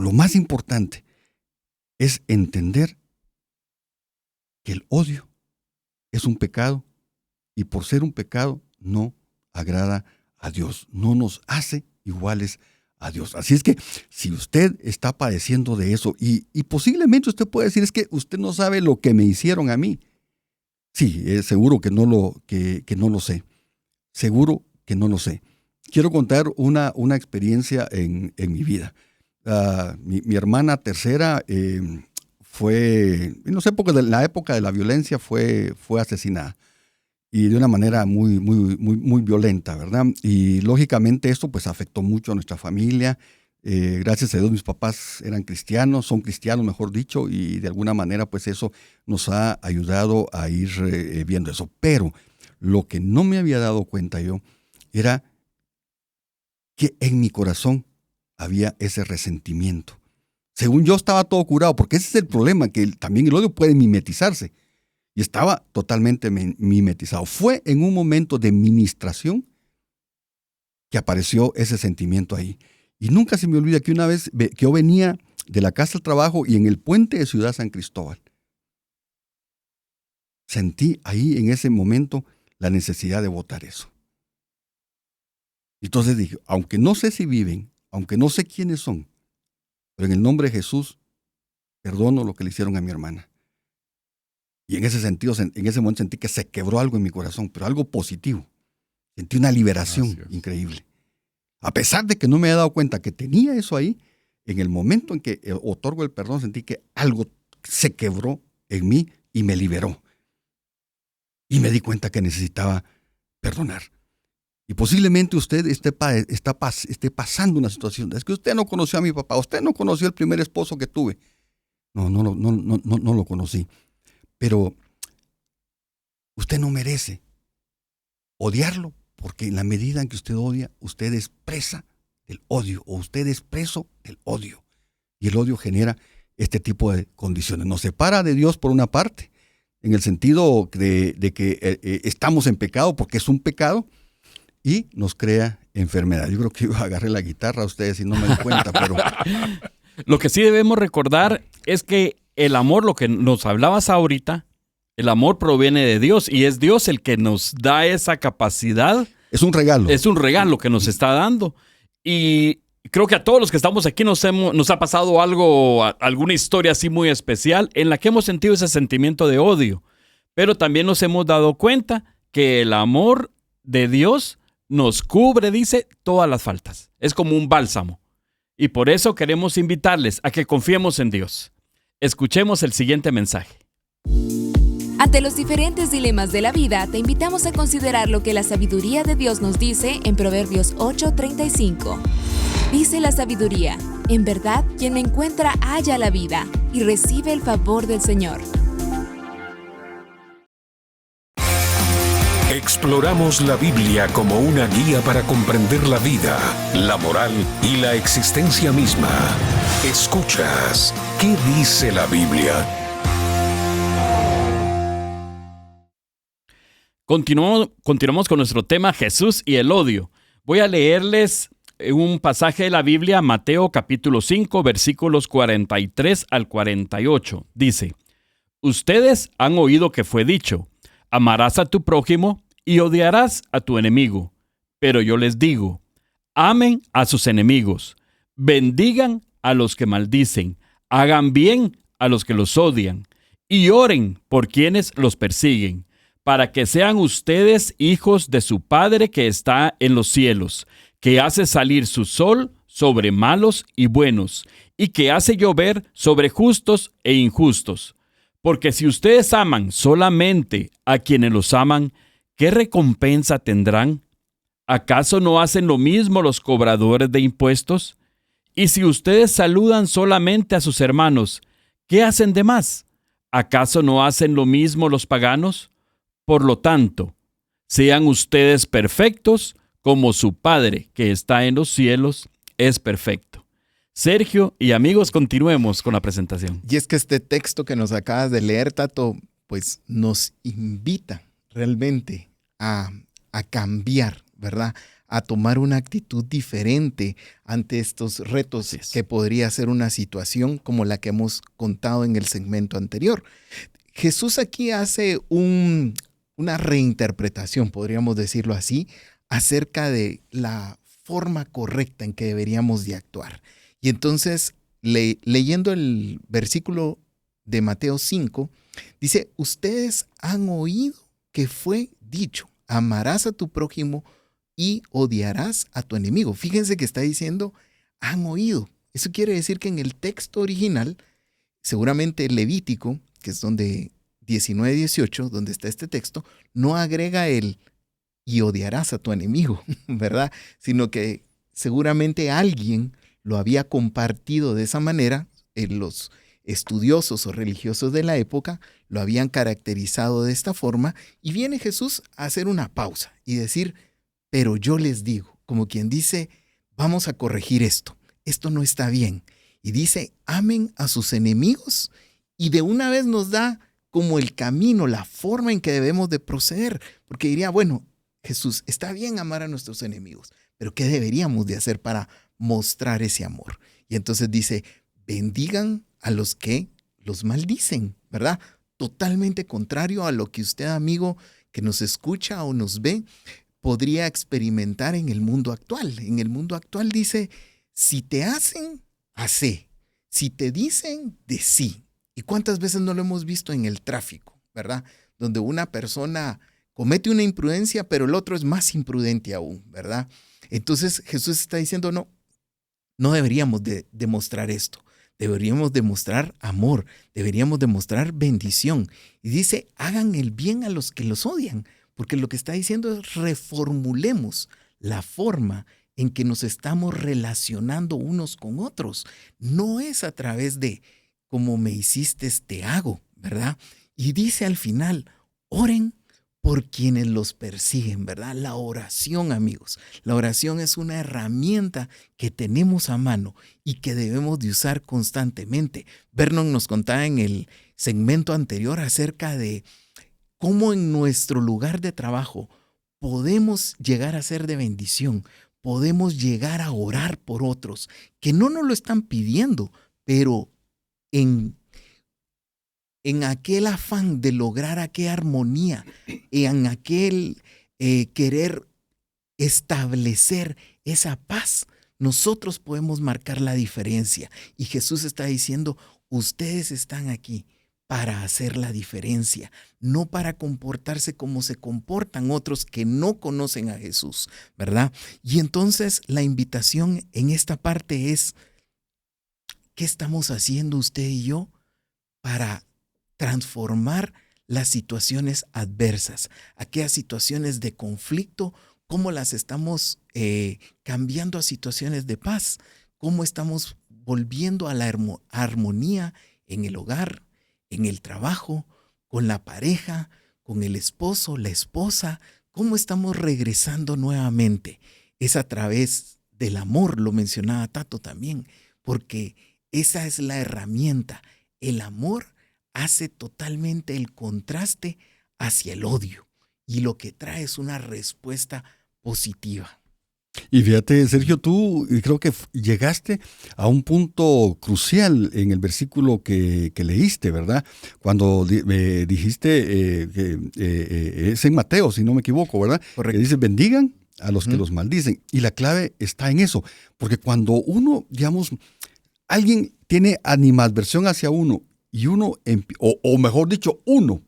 lo más importante es entender que el odio es un pecado y por ser un pecado no agrada a Dios, no nos hace iguales a Dios. Así es que si usted está padeciendo de eso y posiblemente usted puede decir, es que usted no sabe lo que me hicieron a mí. Sí, es seguro que no lo sé. Seguro que no lo sé. Quiero contar una experiencia en mi vida. Mi hermana tercera fue, en la época de la violencia, fue asesinada. Y de una manera muy, muy, muy, muy violenta, ¿verdad? Y lógicamente esto pues afectó mucho a nuestra familia. Gracias a Dios mis papás eran cristianos, son cristianos mejor dicho, y de alguna manera pues eso nos ha ayudado a ir viendo eso. Pero lo que no me había dado cuenta yo era que en mi corazón había ese resentimiento. Según yo estaba todo curado, porque ese es el problema, que también el odio puede mimetizarse. Y estaba totalmente mimetizado. Fue en un momento de ministración que apareció ese sentimiento ahí. Y nunca se me olvida que una vez que yo venía de la casa al trabajo y en el puente de Ciudad San Cristóbal, sentí ahí en ese momento la necesidad de botar eso. Entonces dije, aunque no sé si viven, aunque no sé quiénes son, pero en el nombre de Jesús, perdono lo que le hicieron a mi hermana. Y en ese sentido, en ese momento sentí que se quebró algo en mi corazón, pero algo positivo. Sentí una liberación increíble. A pesar de que no me había dado cuenta que tenía eso ahí, en el momento en que otorgo el perdón, sentí que algo se quebró en mí y me liberó. Y me di cuenta que necesitaba perdonar. Y posiblemente usted esté pasando una situación. Es que usted no conoció a mi papá, usted no conoció el primer esposo que tuve. No lo conocí. Pero usted no merece odiarlo, porque en la medida en que usted odia, usted es presa del odio, o usted es preso del odio. Y el odio genera este tipo de condiciones. Nos separa de Dios por una parte, en el sentido de que estamos en pecado porque es un pecado, y nos crea enfermedad. Yo creo que yo agarré la guitarra a ustedes y no me di cuenta, pero... Lo que sí debemos recordar es que el amor, lo que nos hablabas ahorita, el amor proviene de Dios y es Dios el que nos da esa capacidad. Es un regalo. Es un regalo que nos está dando. Y creo que a todos los que estamos aquí nos ha pasado alguna historia así muy especial en la que hemos sentido ese sentimiento de odio. Pero también nos hemos dado cuenta que el amor de Dios nos cubre, dice, todas las faltas. Es como un bálsamo. Y por eso queremos invitarles a que confiemos en Dios. Escuchemos el siguiente mensaje. Ante los diferentes dilemas de la vida, te invitamos a considerar lo que la sabiduría de Dios nos dice en Proverbios 8:35. Dice la sabiduría: en verdad, quien me encuentra halla la vida y recibe el favor del Señor. Exploramos la Biblia como una guía para comprender la vida, la moral y la existencia misma. Escuchas, ¿qué dice la Biblia? Continuamos con nuestro tema Jesús y el odio. Voy a leerles un pasaje de la Biblia, Mateo capítulo 5, versículos 43 al 48. Dice: ustedes han oído que fue dicho, amarás a tu prójimo y odiarás a tu enemigo. Pero yo les digo, amen a sus enemigos, bendigan a los que maldicen, hagan bien a los que los odian y oren por quienes los persiguen, para que sean ustedes hijos de su Padre que está en los cielos, que hace salir su sol sobre malos y buenos, y que hace llover sobre justos e injustos. Porque si ustedes aman solamente a quienes los aman, ¿qué recompensa tendrán? ¿Acaso no hacen lo mismo los cobradores de impuestos? Y si ustedes saludan solamente a sus hermanos, ¿qué hacen de más? ¿Acaso no hacen lo mismo los paganos? Por lo tanto, sean ustedes perfectos como su Padre que está en los cielos es perfecto. Sergio y amigos, continuemos con la presentación. Y es que este texto que nos acabas de leer, Tato, pues nos invita realmente a cambiar, ¿verdad? A tomar una actitud diferente ante estos retos que podría ser una situación como la que hemos contado en el segmento anterior. Jesús aquí hace una reinterpretación, podríamos decirlo así, acerca de la forma correcta en que deberíamos de actuar. Y entonces, leyendo el versículo de Mateo 5, dice, ustedes han oído que fue dicho, amarás a tu prójimo y odiarás a tu enemigo. Fíjense que está diciendo, han oído. Eso quiere decir que en el texto original, seguramente Levítico, que es donde 19-18, donde está este texto, no agrega el y odiarás a tu enemigo, ¿verdad? Sino que seguramente alguien lo había compartido de esa manera, los estudiosos o religiosos de la época lo habían caracterizado de esta forma, y viene Jesús a hacer una pausa y decir, pero yo les digo, como quien dice, vamos a corregir esto no está bien. Y dice, amen a sus enemigos, y de una vez nos da como el camino, la forma en que debemos de proceder, porque diría, bueno, Jesús, está bien amar a nuestros enemigos, pero ¿qué deberíamos de hacer para mostrar ese amor? Y entonces dice, bendigan a los que los maldicen, ¿verdad? Totalmente contrario a lo que usted, amigo, que nos escucha o nos ve, podría experimentar en el mundo actual. En el mundo actual dice, si te hacen, hacé. Si te dicen, decí. ¿Y cuántas veces no lo hemos visto en el tráfico, verdad? Donde una persona comete una imprudencia, pero el otro es más imprudente aún, ¿verdad? Entonces Jesús está diciendo, no deberíamos de demostrar esto. Deberíamos demostrar amor, deberíamos demostrar bendición. Y dice, hagan el bien a los que los odian, porque lo que está diciendo es reformulemos la forma en que nos estamos relacionando unos con otros. No es a través de como me hiciste, te hago, ¿verdad? Y dice al final, oren por quienes los persiguen, ¿verdad? La oración, amigos. La oración es una herramienta que tenemos a mano y que debemos de usar constantemente. Vernon nos contaba en el segmento anterior acerca de cómo en nuestro lugar de trabajo podemos llegar a ser de bendición, podemos llegar a orar por otros que no nos lo están pidiendo, pero en aquel afán de lograr aquella armonía, en aquel querer establecer esa paz, nosotros podemos marcar la diferencia. Y Jesús está diciendo, ustedes están aquí para hacer la diferencia, no para comportarse como se comportan otros que no conocen a Jesús, ¿verdad? Y entonces la invitación en esta parte es, ¿qué estamos haciendo usted y yo para transformar las situaciones adversas, aquellas situaciones de conflicto, cómo las estamos cambiando a situaciones de paz, cómo estamos volviendo a la armonía en el hogar, en el trabajo, con la pareja, con el esposo, la esposa, cómo estamos regresando nuevamente? Es a través del amor, lo mencionaba Tato también, porque esa es la herramienta. El amor hace totalmente el contraste hacia el odio y lo que trae es una respuesta positiva. Y fíjate, Sergio, tú creo que llegaste a un punto crucial en el versículo que leíste, ¿verdad? Cuando dijiste que es en Mateo, si no me equivoco, ¿verdad? Correcto. Que dice, bendigan a los que los maldicen. Y la clave está en eso, porque cuando uno, digamos, alguien tiene animadversión hacia uno, y uno, o mejor dicho, uno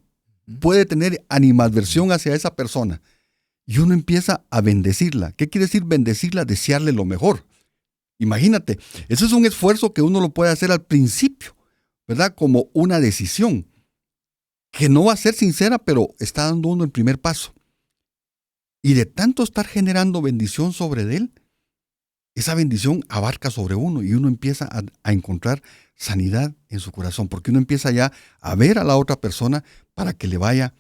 puede tener animadversión hacia esa persona y uno empieza a bendecirla. ¿Qué quiere decir bendecirla? Desearle lo mejor. Imagínate, eso es un esfuerzo que uno lo puede hacer al principio, ¿verdad? Como una decisión que no va a ser sincera, pero está dando uno el primer paso. Y de tanto estar generando bendición sobre él, esa bendición abarca sobre uno y uno empieza a encontrar sanidad en su corazón, porque uno empieza ya a ver a la otra persona para que le vaya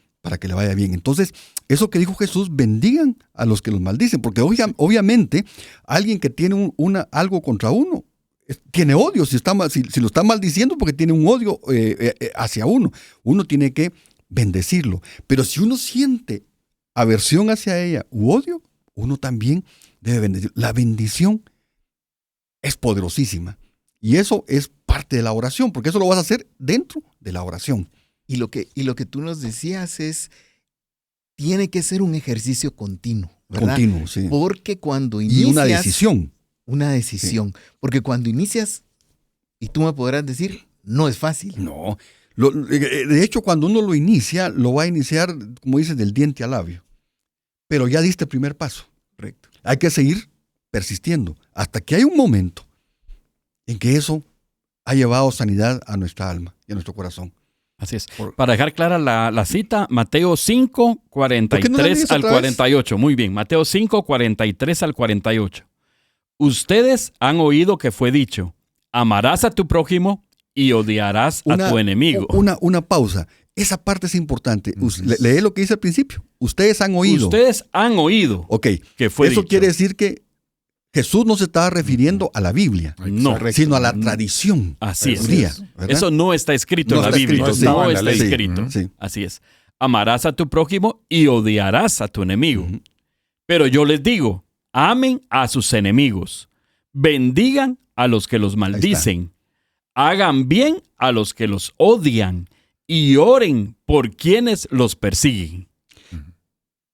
bien. Entonces, eso que dijo Jesús, bendigan a los que los maldicen, porque obviamente alguien que tiene algo contra uno tiene odio, si lo está maldiciendo porque tiene un odio hacia uno. Uno tiene que bendecirlo. Pero si uno siente aversión hacia ella u odio, uno también debe bendecir. La bendición es poderosísima. Y eso es parte de la oración, porque eso lo vas a hacer dentro de la oración. Y lo que tú nos decías tiene que ser un ejercicio continuo, ¿verdad? Continuo, sí. Porque cuando inicias... Y una decisión. Una decisión. Sí. Porque cuando inicias, y tú me podrás decir, no es fácil. No. De hecho, cuando uno lo inicia, lo va a iniciar, como dices, del diente al labio. Pero ya diste el primer paso. Correcto. Hay que seguir persistiendo hasta que hay un momento en que eso ha llevado sanidad a nuestra alma y a nuestro corazón. Así es. Para dejar clara la cita, Mateo 5, 43 no al 48. Muy bien, Mateo 5, 43 al 48. Ustedes han oído que fue dicho, amarás a tu prójimo y odiarás a tu enemigo. Una pausa. Esa parte es importante. Lee lo que dice al principio. Ustedes han oído. Ustedes han oído que fue Eso dicho. quiere decir que Jesús no se estaba refiriendo a la Biblia, no, sino a la tradición. Así es. judía, eso no está escrito en la Biblia. No está escrito. Sí. Así es. Amarás a tu prójimo y odiarás a tu enemigo. Uh-huh. Pero yo les digo, amen a sus enemigos, bendigan a los que los maldicen, hagan bien a los que los odian y oren por quienes los persiguen.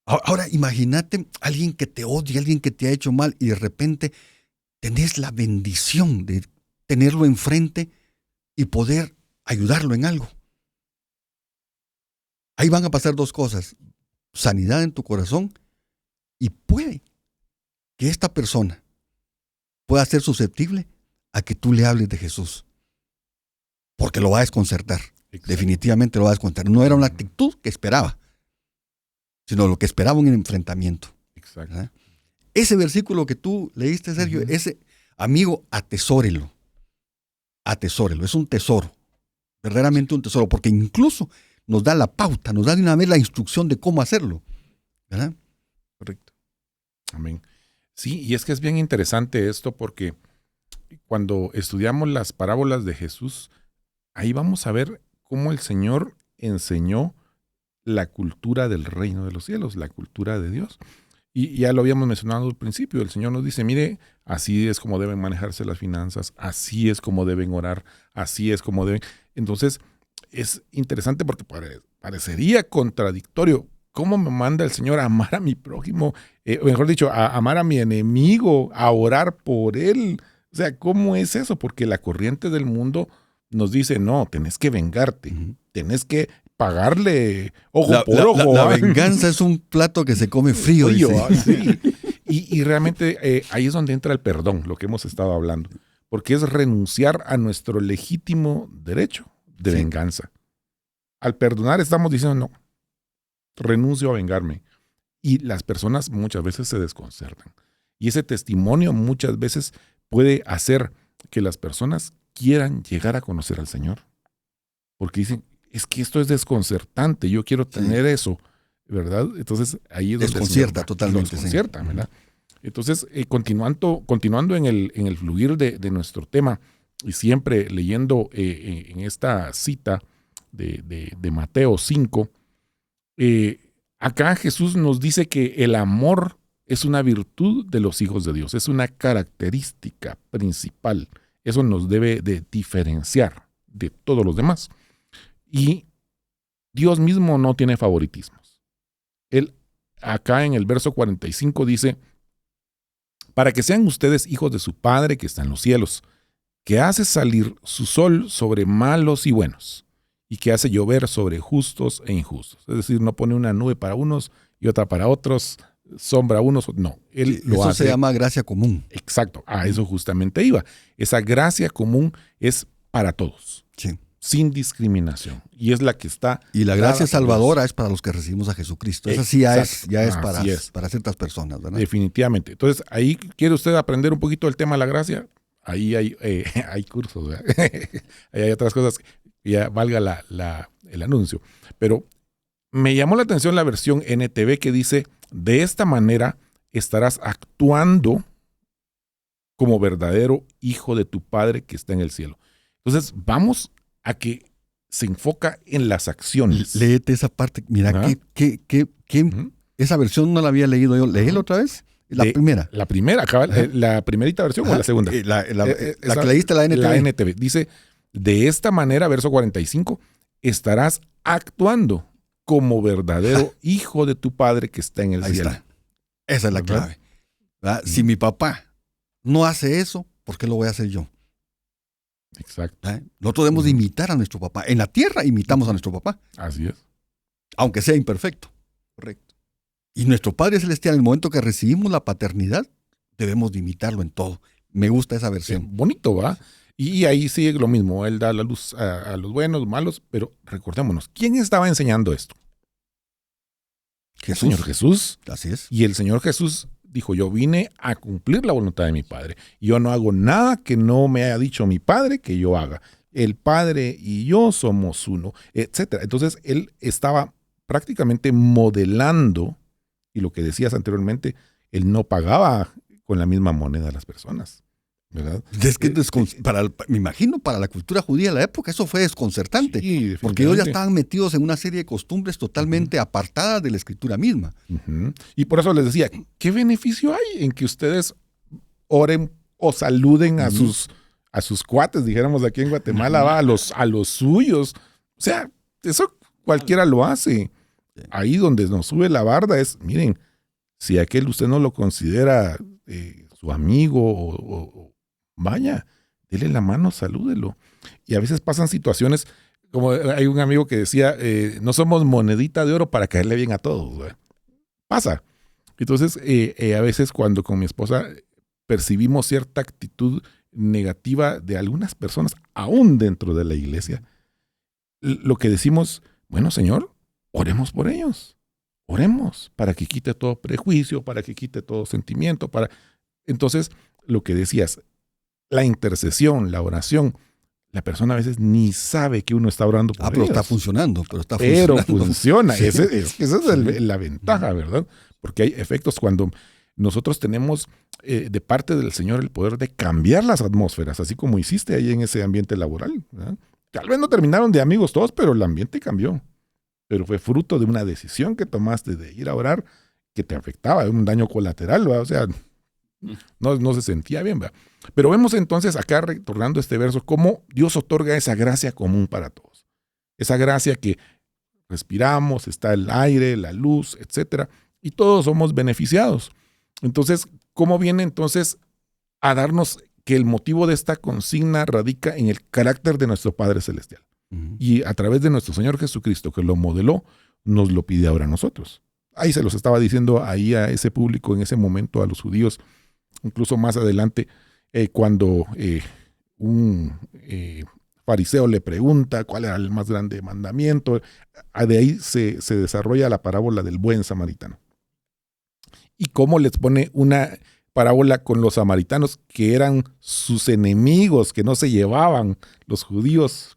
Ahora, imagínate alguien que te odia, alguien que te ha hecho mal y de repente tenés la bendición de tenerlo enfrente y poder ayudarlo en algo. Ahí van a pasar dos cosas. Sanidad en tu corazón y puede que esta persona pueda ser susceptible a que tú le hables de Jesús. Porque lo va a desconcertar. Exacto. Definitivamente lo va a desconcertar. No era una actitud que esperaba, sino lo que esperaba un enfrentamiento. Exacto. ¿verdad? Ese versículo que tú leíste, Sergio, ese, amigo, atesórelo. Atesórelo. Es un tesoro. Verdaderamente un tesoro. Porque incluso nos da la pauta, nos da de una vez la instrucción de cómo hacerlo. ¿Verdad? Correcto. Amén. Sí, y es que es bien interesante esto porque cuando estudiamos las parábolas de Jesús, ahí vamos a ver cómo el Señor enseñó la cultura del reino de los cielos, la cultura de Dios. Y ya lo habíamos mencionado al principio, el Señor nos dice, mire, así es como deben manejarse las finanzas, así es como deben orar, así es como deben... Entonces, es interesante porque parecería contradictorio. ¿Cómo me manda el Señor a amar a mi prójimo? Mejor dicho, a amar a mi enemigo, a orar por él. O sea, ¿cómo es eso? Porque la corriente del mundo nos dice, no, tenés que vengarte, tenés que pagarle ojo por ojo. La venganza es un plato que se come frío. Sí. Y realmente ahí es donde entra el perdón, lo que hemos estado hablando. Porque es renunciar a nuestro legítimo derecho de venganza. Al perdonar estamos diciendo, no, renuncio a vengarme. Y las personas muchas veces se desconcertan. Y ese testimonio muchas veces puede hacer que las personas quieran llegar a conocer al Señor. Porque dicen, es que esto es desconcertante, yo quiero tener eso, ¿verdad? Entonces ahí es donde desconcierta totalmente. Desconcierta, ¿verdad? Entonces, continuando en el fluir de nuestro tema, y siempre leyendo en esta cita de Mateo 5, acá Jesús nos dice que el amor es una virtud de los hijos de Dios, es una característica principal. Eso nos debe de diferenciar de todos los demás. Y Dios mismo no tiene favoritismos. Él acá en el verso 45 dice, para que sean ustedes hijos de su Padre que está en los cielos, que hace salir su sol sobre malos y buenos, y que hace llover sobre justos e injustos. Es decir, no pone una nube para unos y otra para otros, sombra a unos, no. Él lo hace. Eso se llama gracia común. Exacto, a eso justamente iba. Esa gracia común es para todos. Sí. sin discriminación. Y es la que está... Y la gracia salvadora es para los que recibimos a Jesucristo. Esa sí ya es para ciertas personas, ¿verdad? Definitivamente. Entonces, ahí quiere usted aprender un poquito el tema de la gracia. Ahí hay cursos, ¿verdad? Ahí hay otras cosas que ya valga el anuncio. Pero me llamó la atención la versión NTV que dice, de esta manera estarás actuando como verdadero hijo de tu Padre que está en el cielo. Entonces, vamos a que se enfoca en las acciones. Léete esa parte. Mira, esa versión no la había leído yo. ¿Léela otra vez? La primera. La primera, la primerita versión o la segunda. La que leíste, la NTV. La NTV. Dice, de esta manera, verso 45, estarás actuando como verdadero hijo de tu Padre que está en el cielo. Está. Esa es la clave. ¿Verdad? Si mi papá no hace eso, ¿por qué lo voy a hacer yo? Exacto. Nosotros debemos de imitar a nuestro papá. En la tierra imitamos a nuestro papá. Así es. Aunque sea imperfecto. Correcto. Y nuestro Padre Celestial, en el momento que recibimos la paternidad, debemos de imitarlo en todo. Me gusta esa versión. Bonito, ¿va? Y ahí sigue lo mismo. Él da la luz a los buenos, malos, pero recordémonos, ¿quién estaba enseñando esto? Jesús. El Señor Jesús. Así es. Y el Señor Jesús dijo, yo vine a cumplir la voluntad de mi Padre. Yo no hago nada que no me haya dicho mi Padre que yo haga. El Padre y yo somos uno, etc. Entonces, él estaba prácticamente modelando, y lo que decías anteriormente, él no pagaba con la misma moneda a las personas, ¿verdad? Es que me imagino para la cultura judía de la época eso fue desconcertante, sí, porque ellos ya estaban metidos en una serie de costumbres totalmente apartadas de la escritura misma. Y por eso les decía, ¿qué beneficio hay en que ustedes oren o saluden a sus cuates, dijéramos aquí en Guatemala, va, a los suyos? O sea, eso cualquiera lo hace. Ahí donde nos sube la barda es, miren, si aquel usted no lo considera su amigo o vaya, dele la mano, salúdelo. Y a veces pasan situaciones, como hay un amigo que decía, no somos monedita de oro para caerle bien a todos, ¿verdad? Pasa. Entonces, a veces cuando con mi esposa percibimos cierta actitud negativa de algunas personas, aún dentro de la iglesia, lo que decimos, bueno, Señor, oremos por ellos. Oremos para que quite todo prejuicio, para que quite todo sentimiento. Entonces, lo que decías, la intercesión, la oración, la persona a veces ni sabe que uno está orando por ellos. Pero está funcionando. Pero funciona. Sí. Esa es la ventaja, ¿verdad? Porque hay efectos cuando nosotros tenemos de parte del Señor el poder de cambiar las atmósferas, así como hiciste ahí en ese ambiente laboral, ¿verdad? Tal vez no terminaron de amigos todos, pero el ambiente cambió. Pero fue fruto de una decisión que tomaste de ir a orar que te afectaba, un daño colateral, ¿verdad? O sea, no se sentía bien, ¿verdad? Pero vemos entonces acá, retornando este verso, cómo Dios otorga esa gracia común para todos. Esa gracia que respiramos, está el aire, la luz, etcétera, y todos somos beneficiados. Entonces, ¿cómo viene entonces a darnos que el motivo de esta consigna radica en el carácter de nuestro Padre Celestial? Y a través de nuestro Señor Jesucristo, que lo modeló, nos lo pide ahora a nosotros. Ahí se los estaba diciendo ahí a ese público en ese momento, a los judíos, incluso más adelante, cuando un fariseo le pregunta cuál era el más grande mandamiento. De ahí se desarrolla la parábola del buen samaritano. Y cómo les pone una parábola con los samaritanos que eran sus enemigos, que no se llevaban los judíos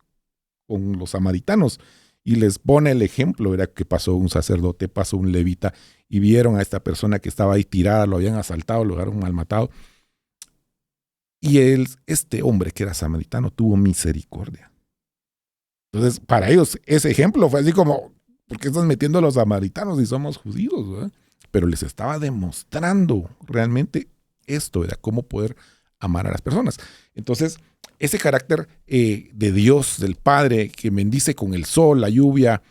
con los samaritanos, y les pone el ejemplo, era que pasó un sacerdote, pasó un levita, y vieron a esta persona que estaba ahí tirada, lo habían asaltado, lo dejaron mal matado, y este hombre que era samaritano tuvo misericordia. Entonces, para ellos, ese ejemplo fue así como, ¿por qué estás metiendo a los samaritanos si somos judíos? ¿Verdad? Pero les estaba demostrando realmente esto, era cómo poder amar a las personas. Entonces, ese carácter de Dios, del Padre, que bendice con el sol, la lluvia,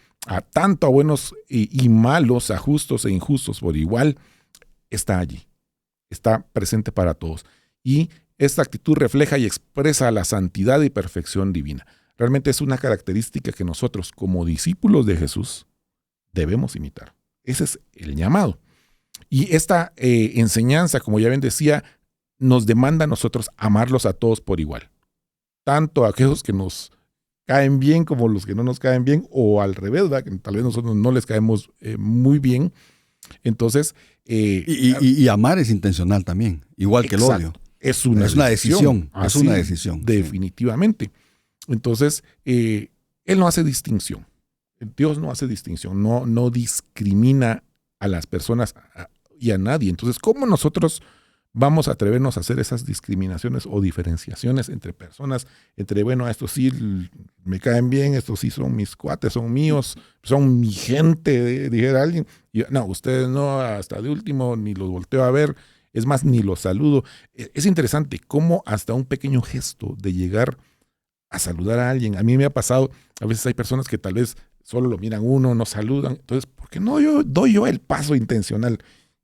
tanto a buenos y malos, a justos e injustos por igual, está allí. Está presente para todos. Y esta actitud refleja y expresa la santidad y perfección divina. Realmente es una característica que nosotros, como discípulos de Jesús, debemos imitar. Ese es el llamado. Y esta enseñanza, como ya bien decía, nos demanda a nosotros amarlos a todos por igual. Tanto a aquellos que nos caen bien como los que no nos caen bien, o al revés, ¿verdad? Que tal vez nosotros no les caemos muy bien. Entonces... y amar es intencional también, igual que el odio. Es una decisión. Es una decisión. Definitivamente. Entonces, Él no hace distinción. Dios no hace distinción, no discrimina a las personas y a nadie. Entonces, ¿cómo nosotros vamos a atrevernos a hacer esas discriminaciones o diferenciaciones entre personas? Entre, bueno, estos sí me caen bien, estos sí son mis cuates, son míos, son mi gente, dijera alguien. Y, no, ustedes no, hasta de último ni los volteo a ver. Es más, ni los saludo. Es interesante cómo hasta un pequeño gesto de llegar a saludar a alguien. A mí me ha pasado, a veces hay personas que tal vez solo lo miran uno, no saludan. Entonces, ¿por qué no doy yo el paso intencional?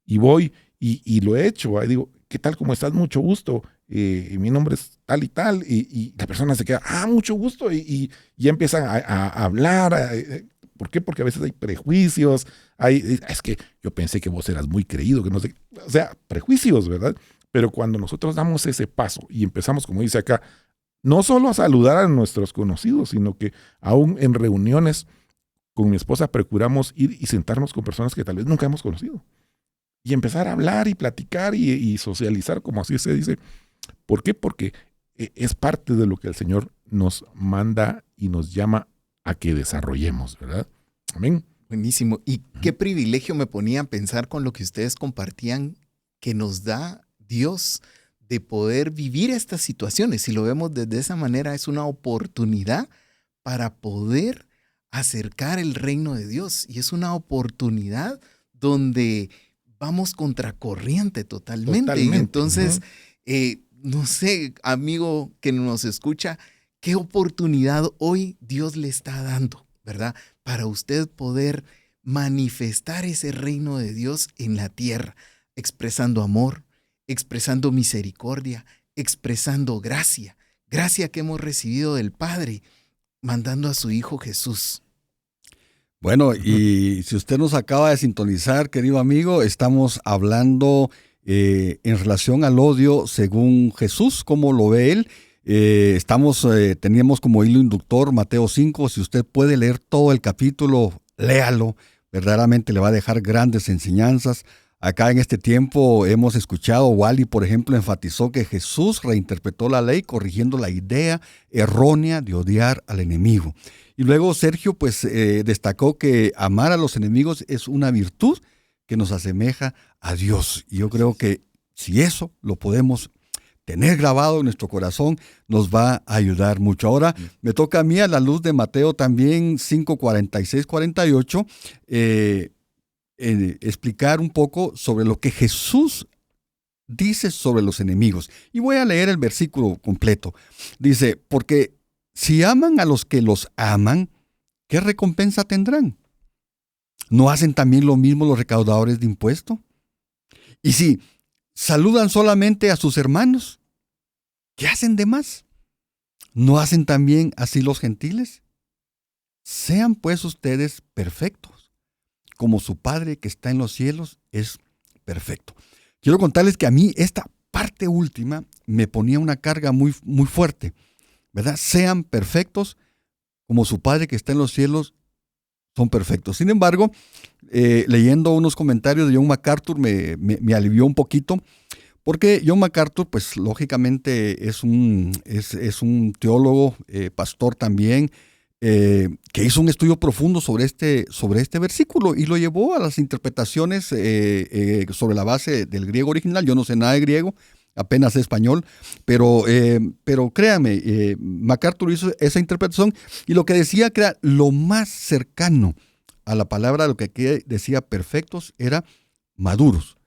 Y voy y lo he hecho. Digo, ¿qué tal? ¿Cómo estás? Mucho gusto. Mi nombre es tal y tal. Y la persona se queda, mucho gusto. Y ya empiezan a hablar. ¿Por qué? Porque a veces hay prejuicios. Es que yo pensé que vos eras muy creído, que no sé. O sea, prejuicios, ¿verdad? Pero cuando nosotros damos ese paso y empezamos, como dice acá, no solo a saludar a nuestros conocidos, sino que aún en reuniones con mi esposa procuramos ir y sentarnos con personas que tal vez nunca hemos conocido. Y empezar a hablar y platicar y socializar, como así se dice. ¿Por qué? Porque es parte de lo que el Señor nos manda y nos llama a que desarrollemos, ¿verdad? Amén. Buenísimo. Y qué privilegio me ponía a pensar con lo que ustedes compartían, que nos da Dios de poder vivir estas situaciones. Si lo vemos desde esa manera, es una oportunidad para poder acercar el reino de Dios. Y es una oportunidad donde vamos contracorriente totalmente. Entonces, no sé, amigo que nos escucha, qué oportunidad hoy Dios le está dando, ¿verdad? Para usted poder manifestar ese reino de Dios en la tierra, expresando amor, expresando misericordia, expresando gracia que hemos recibido del Padre, mandando a su Hijo Jesús. Bueno, y si usted nos acaba de sintonizar, querido amigo, estamos hablando en relación al odio según Jesús, cómo lo ve Él. Teníamos como hilo inductor Mateo 5. Si usted puede leer todo el capítulo, léalo. Verdaderamente le va a dejar grandes enseñanzas. Acá en este tiempo hemos escuchado, Wally, por ejemplo, enfatizó que Jesús reinterpretó la ley corrigiendo la idea errónea de odiar al enemigo. Y luego Sergio pues destacó que amar a los enemigos es una virtud que nos asemeja a Dios. Y yo creo que si eso lo podemos tener grabado en nuestro corazón, nos va a ayudar mucho. Ahora me toca a mí, a la luz de Mateo también 5:46-48, explicar un poco sobre lo que Jesús dice sobre los enemigos. Y voy a leer el versículo completo. Dice, porque si aman a los que los aman, ¿qué recompensa tendrán? ¿No hacen también lo mismo los recaudadores de impuestos? Y si saludan solamente a sus hermanos, ¿qué hacen de más? ¿No hacen también así los gentiles? Sean pues ustedes perfectos, como su Padre que está en los cielos es perfecto. Quiero contarles que a mí esta parte última me ponía una carga muy, muy fuerte, ¿verdad? Sean perfectos, como su Padre que está en los cielos son perfectos. Sin embargo, leyendo unos comentarios de John MacArthur me alivió un poquito, porque John MacArthur, pues lógicamente es un teólogo, pastor también, que hizo un estudio profundo sobre este versículo y lo llevó a las interpretaciones sobre la base del griego original. Yo no sé nada de griego, apenas español, pero créame, MacArthur hizo esa interpretación y lo que decía que era lo más cercano a la palabra, lo que aquí decía perfectos, era maduros.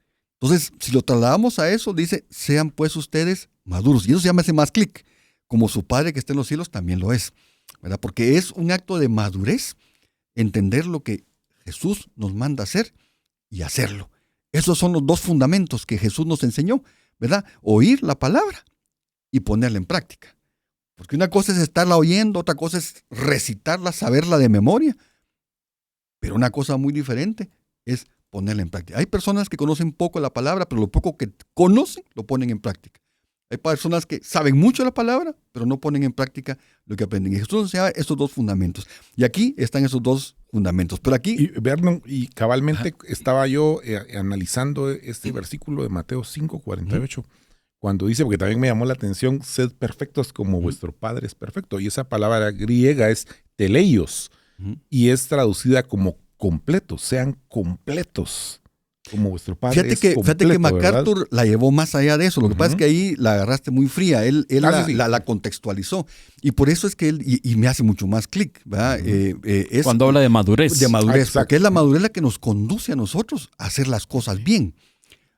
Entonces, si lo trasladamos a eso, dice, sean pues ustedes maduros. Y eso se llama ese más clic, como su Padre que está en los cielos también lo es, ¿verdad? Porque es un acto de madurez entender lo que Jesús nos manda hacer y hacerlo. Esos son los dos fundamentos que Jesús nos enseñó, ¿verdad? Oír la palabra y ponerla en práctica. Porque una cosa es estarla oyendo, otra cosa es recitarla, saberla de memoria. Pero una cosa muy diferente es ponerla en práctica. Hay personas que conocen poco la palabra, pero lo poco que conocen lo ponen en práctica. Hay personas que saben mucho la palabra, pero no ponen en práctica lo que aprenden. Y Jesús nos enseñaba estos dos fundamentos. Y aquí están esos dos fundamentos. Pero aquí... Y Vernon, y cabalmente estaba yo analizando este versículo de Mateo 5:48, cuando dice, porque también me llamó la atención, sed perfectos como vuestro Padre es perfecto. Y esa palabra griega es teleios, y es traducida como completos, sean completos. Como vuestro Padre Fíjate que MacArthur, ¿verdad?, la llevó más allá de eso. Lo que pasa es que ahí la agarraste muy fría. Él la contextualizó. Y por eso es que él, y me hace mucho más clic, ¿verdad? Es cuando habla de madurez. De madurez, porque es la madurez la que nos conduce a nosotros a hacer las cosas bien.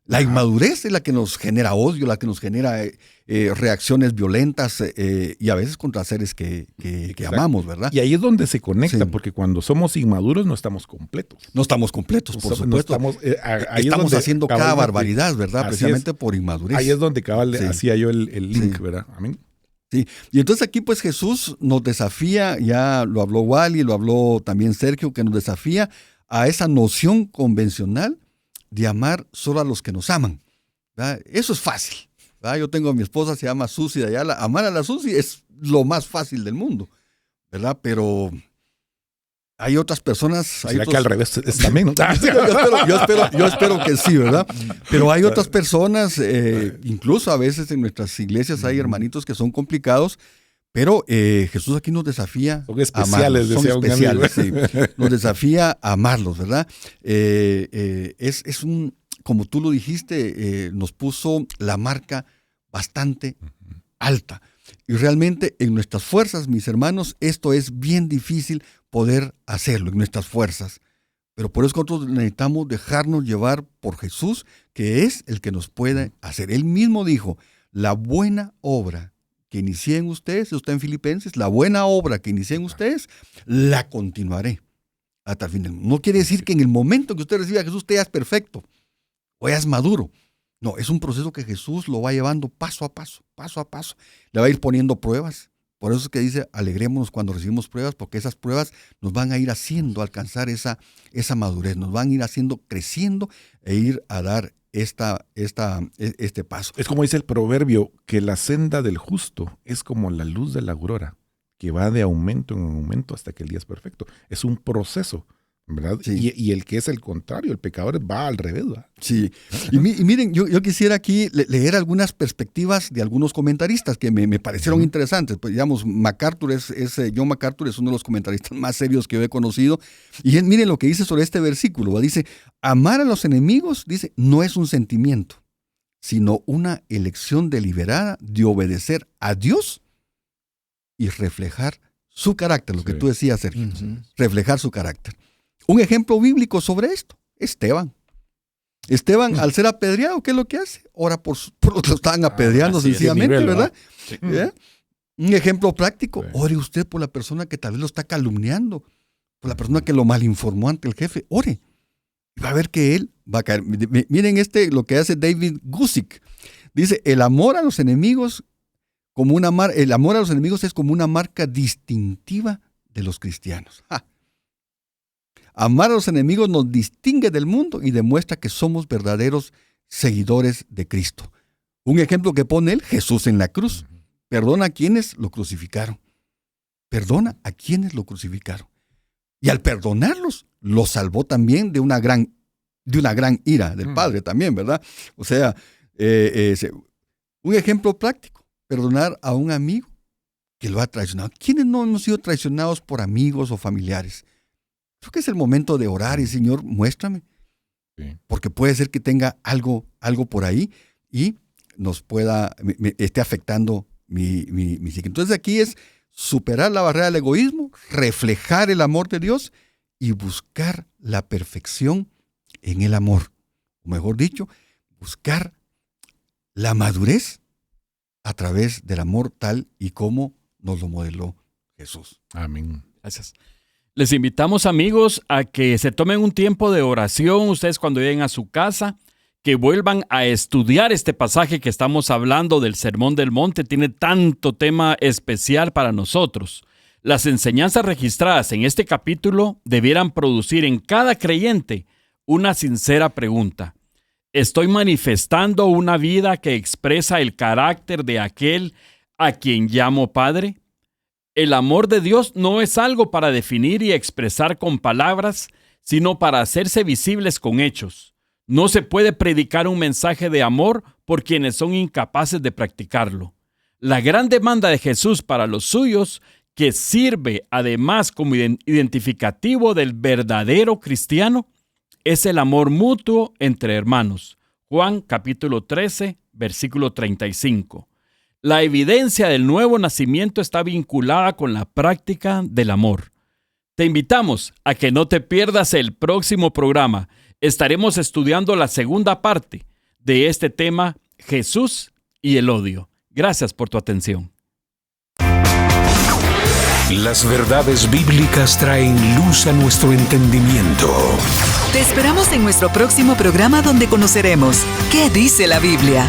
La inmadurez es la que nos genera odio, la que nos genera reacciones violentas y a veces contra seres que amamos, ¿verdad? Y ahí es donde se conecta, porque cuando somos inmaduros no estamos completos. No estamos completos, por supuesto. Estamos haciendo cada barbaridad, ¿verdad? Precisamente por inmadurez. Ahí es donde hacía yo el link, ¿verdad? Amén. Sí, y entonces aquí pues Jesús nos desafía, ya lo habló Wally, lo habló también Sergio, que nos desafía a esa noción convencional de amar solo a los que nos aman, ¿verdad? Eso es fácil, ¿verdad? Yo tengo a mi esposa, se llama Susi de Ayala. Amar a la Susi es lo más fácil del mundo, ¿verdad? Pero hay otras personas... ¿Será que al revés es también? yo espero que sí, ¿verdad? Pero hay otras personas, incluso a veces en nuestras iglesias hay hermanitos que son complicados, pero Jesús aquí nos desafía son especiales, a amarlos. Son especiales, sí. Nos desafía a amarlos, ¿verdad? Es un, como tú lo dijiste, nos puso la marca bastante alta. Y realmente en nuestras fuerzas, mis hermanos, esto es bien difícil poder hacerlo, en nuestras fuerzas. Pero por eso nosotros necesitamos dejarnos llevar por Jesús, que es el que nos puede hacer. Él mismo dijo, la buena obra que inicié en ustedes, eso está en Filipenses, la buena obra que inicié en ustedes, la continuaré hasta el fin del mundo. No quiere decir que en el momento que usted reciba a Jesús, usted ya es perfecto o ya es maduro. No, es un proceso que Jesús lo va llevando paso a paso, paso a paso. Le va a ir poniendo pruebas. Por eso es que dice, alegrémonos cuando recibimos pruebas, porque esas pruebas nos van a ir haciendo alcanzar esa madurez, nos van a ir haciendo creciendo e ir a dar este paso. Es como dice el proverbio, que la senda del justo es como la luz de la aurora, que va de aumento en aumento hasta que el día es perfecto. Es un proceso, ¿verdad? Sí. Y el que es el contrario, el pecador va al revés, ¿verdad? Sí. Y miren, yo quisiera aquí leer algunas perspectivas de algunos comentaristas que me parecieron interesantes. Pues, digamos, John MacArthur es uno de los comentaristas más serios que yo he conocido. Y miren lo que dice sobre este versículo, ¿verdad? Dice, amar a los enemigos, dice, no es un sentimiento, sino una elección deliberada de obedecer a Dios y reflejar su carácter, lo que tú decías, Sergio, reflejar su carácter. Un ejemplo bíblico sobre esto, Esteban, al ser apedreado, ¿qué es lo que hace? Ora por los que lo estaban apedreando sencillamente, nivel, ¿verdad? Sí. Un ejemplo práctico, ore usted por la persona que tal vez lo está calumniando, por la persona que lo malinformó ante el jefe, ore. Y va a ver que él va a caer. Miren lo que hace David Guzik. Dice, el amor a los enemigos es como una marca distintiva de los cristianos. ¡Ja! Amar a los enemigos nos distingue del mundo y demuestra que somos verdaderos seguidores de Cristo. Un ejemplo que pone él, Jesús en la cruz. Perdona a quienes lo crucificaron. Perdona a quienes lo crucificaron. Y al perdonarlos, los salvó también de una gran ira del Padre también, ¿verdad? O sea, un ejemplo práctico, perdonar a un amigo que lo ha traicionado. ¿Quiénes no hemos sido traicionados por amigos o familiares? Creo que es el momento de orar y, Señor, muéstrame. Sí. Porque puede ser que tenga algo por ahí y me esté afectando mi psique. Entonces aquí es superar la barrera del egoísmo, reflejar el amor de Dios y buscar la perfección en el amor. O mejor dicho, buscar la madurez a través del amor tal y como nos lo modeló Jesús. Amén. Gracias. Les invitamos, amigos, a que se tomen un tiempo de oración, ustedes cuando lleguen a su casa, que vuelvan a estudiar este pasaje que estamos hablando del Sermón del Monte. Tiene tanto tema especial para nosotros. Las enseñanzas registradas en este capítulo debieran producir en cada creyente una sincera pregunta. ¿Estoy manifestando una vida que expresa el carácter de aquel a quien llamo Padre? El amor de Dios no es algo para definir y expresar con palabras, sino para hacerse visibles con hechos. No se puede predicar un mensaje de amor por quienes son incapaces de practicarlo. La gran demanda de Jesús para los suyos, que sirve además como identificativo del verdadero cristiano, es el amor mutuo entre hermanos. Juan capítulo 13, versículo 35. La evidencia del nuevo nacimiento está vinculada con la práctica del amor. Te invitamos a que no te pierdas el próximo programa. Estaremos estudiando la segunda parte de este tema, Jesús y el odio. Gracias por tu atención. Las verdades bíblicas traen luz a nuestro entendimiento. Te esperamos en nuestro próximo programa donde conoceremos ¿Qué dice la Biblia?